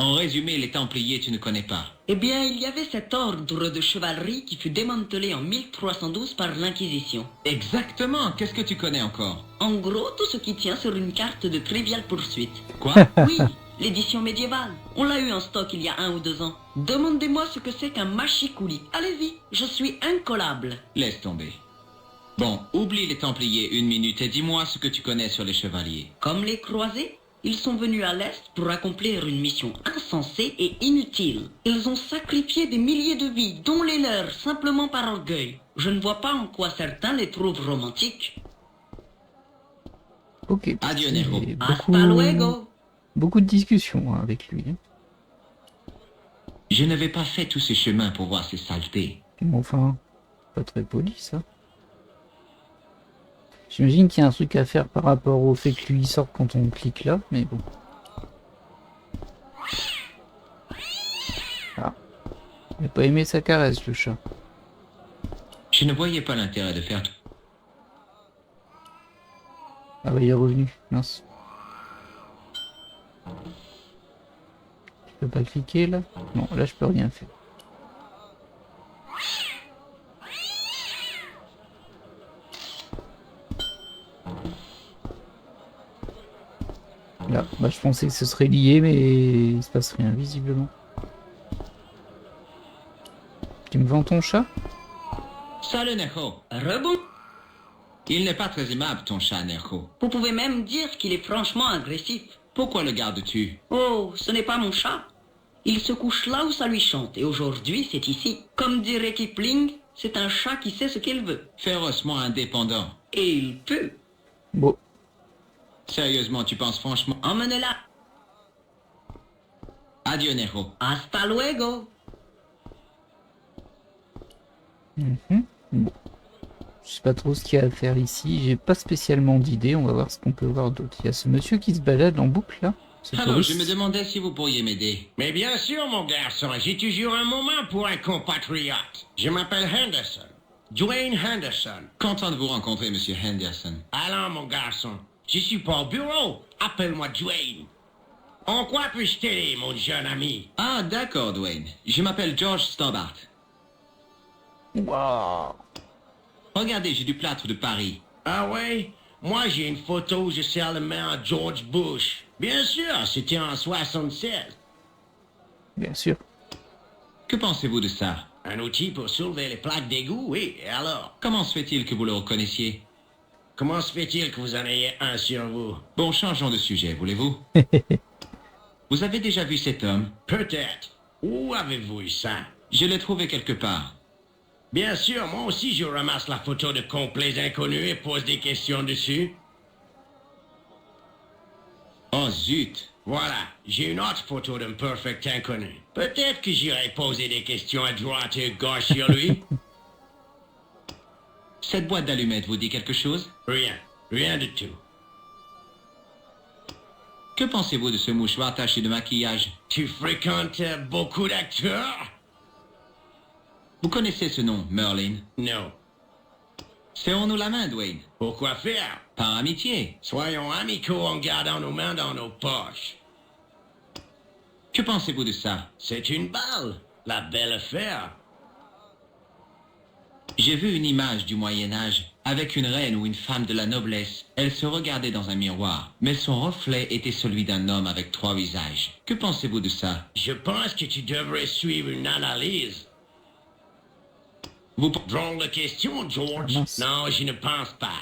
En résumé, les Templiers, tu ne connais pas. Eh bien, il y avait cet ordre de chevalerie qui fut démantelé en 1312 par l'Inquisition. Exactement. Qu'est-ce que tu connais encore? En gros, tout ce qui tient sur une carte de Trivial Pursuit. Quoi? Oui, l'édition médiévale. On l'a eu en stock il y a 1 ou 2 ans. Demandez-moi ce que c'est qu'un machicoulis. Allez-y, je suis incollable. Laisse tomber. Bon, oublie les Templiers 1 minute et dis-moi ce que tu connais sur les chevaliers. Comme les croisés, ils sont venus à l'Est pour accomplir une mission insensée et inutile. Ils ont sacrifié des milliers de vies, dont les leurs, simplement par orgueil. Je ne vois pas en quoi certains les trouvent romantiques. Ok. Adieu, Nero. Hasta luego. Beaucoup de discussions hein, avec lui. Je n'avais pas fait tous ces chemins pour voir ces saletés. Mais enfin, pas très poli ça. J'imagine qu'il y a un truc à faire par rapport au fait que lui sorte quand on clique là, mais bon. Ah. Il n'a pas aimé sa caresse, le chat. Je ne voyais pas l'intérêt de faire tout. Ah bah il est revenu, mince. Je peux pas cliquer là? Non, là je peux rien faire. Là, bah je pensais que ce serait lié, mais il se passe rien visiblement. Tu me vends ton chat? Salut, Nejo. Rebond. Il n'est pas très aimable, ton chat, Nejo. Vous pouvez même dire qu'il est franchement agressif. Pourquoi le gardes-tu? Oh, ce n'est pas mon chat. Il se couche là où ça lui chante, et aujourd'hui c'est ici. Comme dirait Kipling, c'est un chat qui sait ce qu'il veut. Férocement indépendant. Et il peut. Bon. Sérieusement, tu penses franchement... Emmenez-la. Adieu, Nejo. Hasta luego. Bon. Je sais pas trop ce qu'il y a à faire ici, j'ai pas spécialement d'idée, on va voir ce qu'on peut voir d'autre. Il y a ce monsieur qui se balade en boucle là. Alors, je me demandais si vous pourriez m'aider. Mais bien sûr, mon garçon, j'ai toujours un moment pour un compatriote. Je m'appelle Henderson. Dwayne Henderson. Content de vous rencontrer, monsieur Henderson. Allons, mon garçon. Je suis pas au bureau. Appelle-moi Dwayne. En quoi puis-je t'aider, mon jeune ami? Ah, d'accord, Dwayne. Je m'appelle George Stobart. Waouh. Regardez, j'ai du plâtre de Paris. Ah ouais? Moi, j'ai une photo où je sers le main à George Bush. Bien sûr, c'était en 76. Bien sûr. Que pensez-vous de ça? Un outil pour soulever les plaques d'égout, oui, et alors? Comment se fait-il que vous le reconnaissiez? Comment se fait-il que vous en ayez un sur vous? Bon, changeons de sujet, voulez-vous? Vous avez déjà vu cet homme? Peut-être. Où avez-vous eu ça? Je l'ai trouvé quelque part. Bien sûr, moi aussi je ramasse la photo de complets inconnus et pose des questions dessus. Oh zut! Voilà, j'ai une autre photo d'un perfect inconnu. Peut-être que j'irai poser des questions à droite et à gauche sur lui. Cette boîte d'allumettes vous dit quelque chose? Rien, rien du tout. Que pensez-vous de ce mouchoir taché de maquillage? Tu fréquentes beaucoup d'acteurs? Vous connaissez ce nom, Merlin? Non. Serrons-nous la main, Dwayne. Pourquoi faire? Par amitié. Soyons amicaux en gardant nos mains dans nos poches. Que pensez-vous de ça? C'est une balle. La belle affaire. J'ai vu une image du Moyen-Âge avec une reine ou une femme de la noblesse. Elle se regardait dans un miroir, mais son reflet était celui d'un homme avec 3 visages. Que pensez-vous de ça? Je pense que tu devrais suivre une analyse. Vous... Drôle de question, George. Non, je ne pense pas.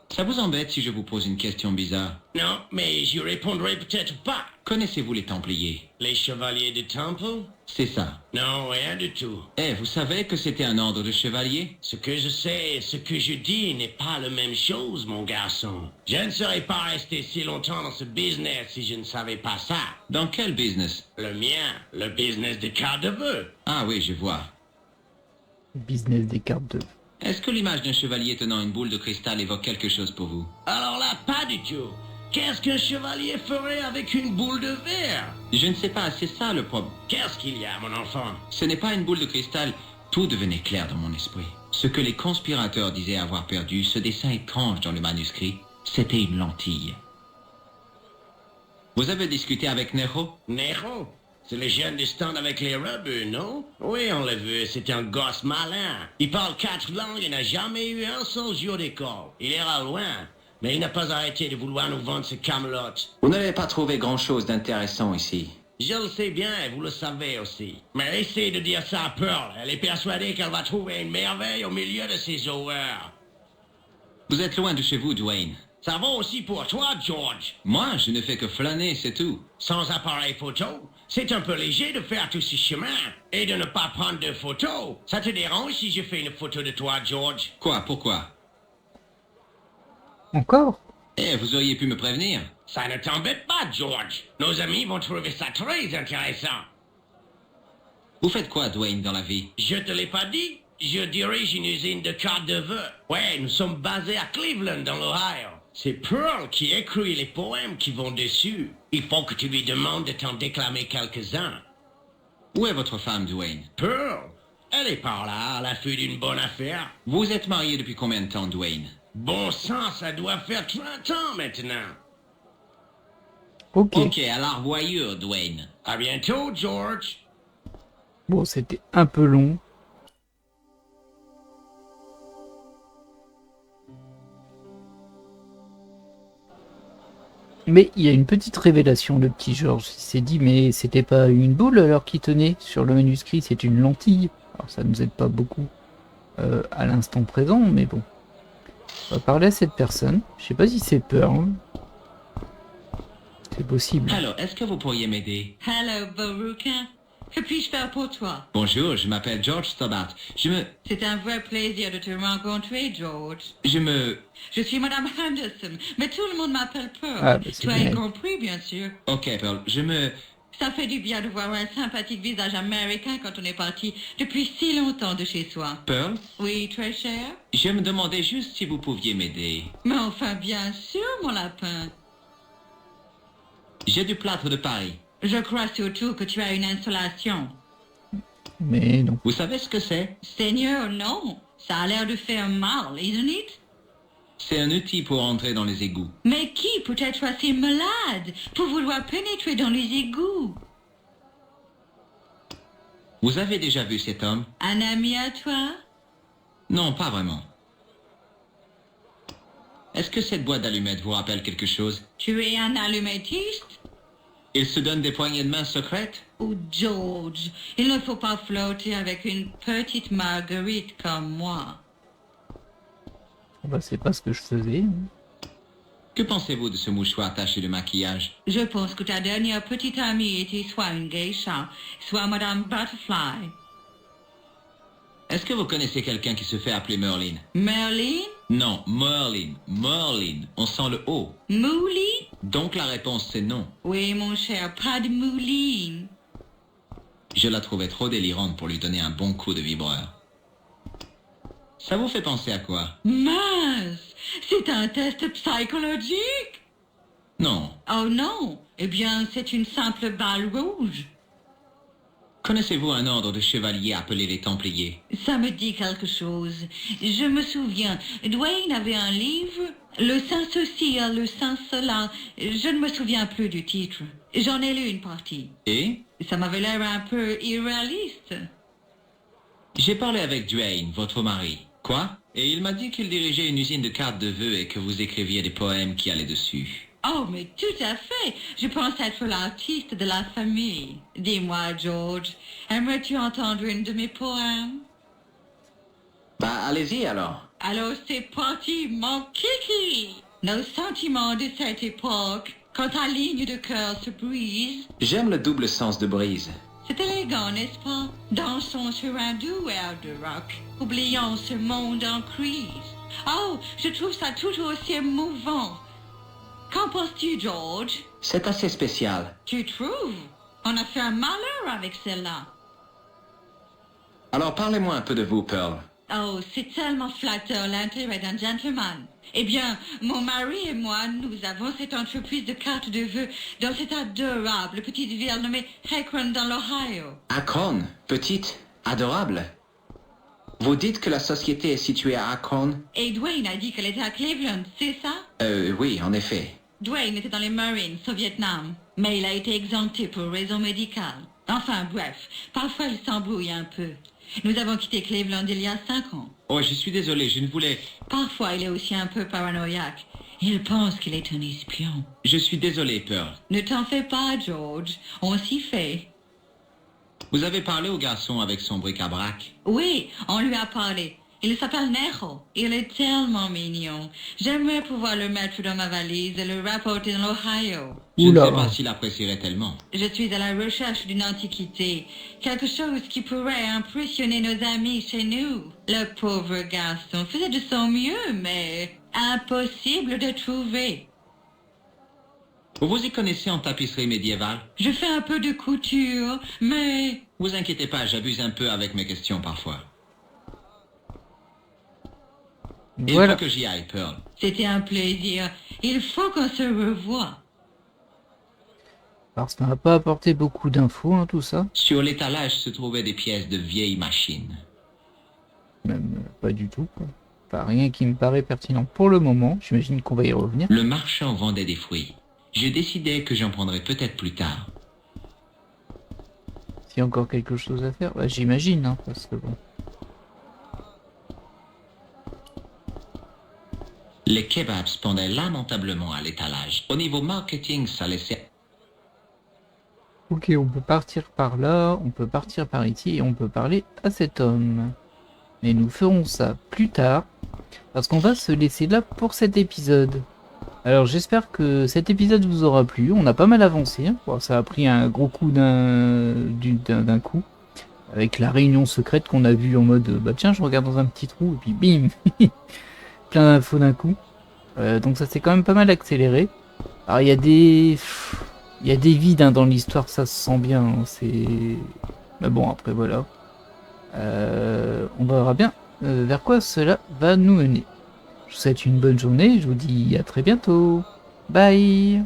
Ça vous embête si je vous pose une question bizarre? Non, mais j'y répondrai peut-être pas. Connaissez-vous les Templiers? Les chevaliers de Temple? C'est ça. Non, rien du tout. Eh, vous savez que c'était un ordre de chevaliers? Ce que je sais et ce que je dis n'est pas la même chose, mon garçon. Je ne serais pas resté si longtemps dans ce business si je ne savais pas ça. Dans quel business? Le mien, le business des cartes de vœux. Ah oui, je vois. Business des cartes de... Est-ce que l'image d'un chevalier tenant une boule de cristal évoque quelque chose pour vous? Alors là, pas du tout. Qu'est-ce qu'un chevalier ferait avec une boule de verre? Je ne sais pas, c'est ça le problème. Qu'est-ce qu'il y a, mon enfant? Ce n'est pas une boule de cristal. Tout devenait clair dans mon esprit. Ce que les conspirateurs disaient avoir perdu, ce dessin étrange dans le manuscrit, c'était une lentille. Vous avez discuté avec Nero? Nero? C'est le jeune du stand avec les rebeux, non? Oui, on l'a vu, c'est un gosse malin. Il parle 4 langues et n'a jamais eu un seul jour d'école. Il ira loin, mais il n'a pas arrêté de vouloir nous vendre ce Camelot. Vous n'avez pas trouvé grand-chose d'intéressant ici. Je le sais bien et vous le savez aussi. Mais essayez de dire ça à Pearl. Elle est persuadée qu'elle va trouver une merveille au milieu de ses horreurs. Vous êtes loin de chez vous, Dwayne. Ça vaut aussi pour toi, George. Moi, je ne fais que flâner, c'est tout. Sans appareil photo, c'est un peu léger de faire tout ce chemin et de ne pas prendre de photos. Ça te dérange si je fais une photo de toi, George? Quoi? Pourquoi? Encore? Eh, vous auriez pu me prévenir. Ça ne t'embête pas, George. Nos amis vont trouver ça très intéressant. Vous faites quoi, Dwayne, dans la vie? Je te l'ai pas dit? Je dirige une usine de cartes de vœux. Ouais, nous sommes basés à Cleveland, dans l'Ohio. C'est Pearl qui écrit les poèmes qui vont dessus. Il faut que tu lui demandes de t'en déclamer quelques-uns. Où est votre femme, Dwayne? Pearl? Elle est par là, à l'affût d'une bonne affaire. Vous êtes marié depuis combien de temps, Dwayne? Bon sang, ça doit faire 30 ans maintenant. Ok. À la revoyure, Dwayne. À bientôt, George. Bon, c'était un peu long. Mais il y a une petite révélation, le petit George. Il s'est dit, mais c'était pas une boule alors qu'il tenait sur le manuscrit, c'est une lentille. Alors ça nous aide pas beaucoup à l'instant présent, mais bon. On va parler à cette personne. Je sais pas si c'est Pearl. C'est possible. Alors, est-ce que vous pourriez m'aider? Hello, Boruka. Que puis-je faire pour toi? Bonjour, je m'appelle George Stobart. C'est un vrai plaisir de te rencontrer, George. Je suis Madame Henderson, mais tout le monde m'appelle Pearl. Ah, bah, tu as compris, bien sûr. Ok, Pearl, Ça fait du bien de voir un sympathique visage américain quand on est parti depuis si longtemps de chez soi. Pearl? Oui, très cher. Je me demandais juste si vous pouviez m'aider. Mais enfin, bien sûr, mon lapin. J'ai du plâtre de Paris. Je crois surtout que tu as une installation. Mais non. Vous savez ce que c'est? Seigneur, non. Ça a l'air de faire mal, isn't it? C'est un outil pour entrer dans les égouts. Mais qui peut être assez malade pour vouloir pénétrer dans les égouts? Vous avez déjà vu cet homme? Un ami à toi? Non, pas vraiment. Est-ce que cette boîte d'allumettes vous rappelle quelque chose? Tu es un allumettiste? Il se donne des poignées de main secrètes? Oh, George, il ne faut pas flirter avec une petite Marguerite comme moi. Bah, c'est pas ce que je faisais. Que pensez-vous de ce mouchoir taché de maquillage? Je pense que ta dernière petite amie était soit une geisha, soit Madame Butterfly. Est-ce que vous connaissez quelqu'un qui se fait appeler Merlin? Merlin? Non, Merlin. Merlin. On sent le O. Moulin? Donc la réponse c'est non. Oui, mon cher, pas de Moulin. Je la trouvais trop délirante pour lui donner un bon coup de vibreur. Ça vous fait penser à quoi? Mince, c'est un test psychologique? Non. Oh non, eh bien c'est une simple balle rouge. Connaissez-vous un ordre de chevaliers appelé les Templiers? Ça me dit quelque chose. Je me souviens, Dwayne avait un livre, Le Saint Ceci, le Saint Cela. Je ne me souviens plus du titre. J'en ai lu une partie. Et? Ça m'avait l'air un peu irréaliste. J'ai parlé avec Dwayne, votre mari. Quoi? Et il m'a dit qu'il dirigeait une usine de cartes de vœux et que vous écriviez des poèmes qui allaient dessus. Oh, mais tout à fait. Je pense être l'artiste de la famille. Dis-moi, George, aimerais-tu entendre une de mes poèmes? Bah, allez-y alors. Alors c'est parti, mon kiki. Nos sentiments de cette époque, quand ta ligne de cœur se brise. J'aime le double sens de brise. C'est élégant, n'est-ce pas? Dansons sur un doux air de rock, oublions ce monde en crise. Oh, je trouve ça tout aussi émouvant. Qu'en penses-tu, George? C'est assez spécial. Tu trouves? On a fait un malheur avec celle-là. Alors parlez-moi un peu de vous, Pearl. Oh, c'est tellement flatteur l'intérêt d'un gentleman. Eh bien, mon mari et moi, nous avons cette entreprise de cartes de vœux dans cette adorable petite ville nommée Akron dans l'Ohio. Akron, petite, adorable. Vous dites que la société est située à Akron? Et Dwayne a dit qu'elle était à Cleveland, c'est ça? Oui, en effet. Dwayne était dans les Marines au Vietnam, mais il a été exempté pour raison médicale. Enfin bref, parfois il s'embrouille un peu. Nous avons quitté Cleveland il y a 5 ans. Oh, je suis désolé, je ne voulais... Parfois il est aussi un peu paranoïaque. Il pense qu'il est un espion. Je suis désolé, Pearl. Ne t'en fais pas, George. On s'y fait. Vous avez parlé au garçon avec son bric-à-brac? Oui, on lui a parlé. Il s'appelle Nejo. Il est tellement mignon. J'aimerais pouvoir le mettre dans ma valise et le rapporter dans l'Ohio. Je ne sais pas s'il apprécierait tellement. Je suis à la recherche d'une antiquité. Quelque chose qui pourrait impressionner nos amis chez nous. Le pauvre garçon faisait de son mieux, mais impossible de trouver. Vous vous y connaissez en tapisserie médiévale? Je fais un peu de couture, mais... Vous inquiétez pas, j'abuse un peu avec mes questions parfois. Voilà. Il faut que j'y aille, Pearl. C'était un plaisir. Il faut qu'on se revoie. Alors ça m'a pas apporté beaucoup d'infos, hein, tout ça. Sur l'étalage se trouvaient des pièces de vieilles machines. Même pas du tout, quoi. Pas rien qui me paraît pertinent pour le moment. J'imagine qu'on va y revenir. Le marchand vendait des fruits. Je décidais que j'en prendrais peut-être plus tard. S'il y a encore quelque chose à faire, bah, j'imagine, hein, parce que bon. Les kebabs pendaient lamentablement à l'étalage. Au niveau marketing, ça laissait... Ok, on peut partir par là, on peut partir par ici et on peut parler à cet homme. Mais nous ferons ça plus tard, parce qu'on va se laisser là pour cet épisode. Alors j'espère que cet épisode vous aura plu, on a pas mal avancé, hein. Bon, ça a pris un gros coup d'un coup, avec la réunion secrète qu'on a vue en mode, bah tiens je regarde dans un petit trou, et puis bim, plein d'infos d'un coup. Donc ça s'est quand même pas mal accéléré. Alors il y a des vides, hein, dans l'histoire, ça se sent bien, hein, c'est... Mais bon, après voilà. On verra bien vers quoi cela va nous mener. Je vous souhaite une bonne journée, je vous dis à très bientôt. Bye.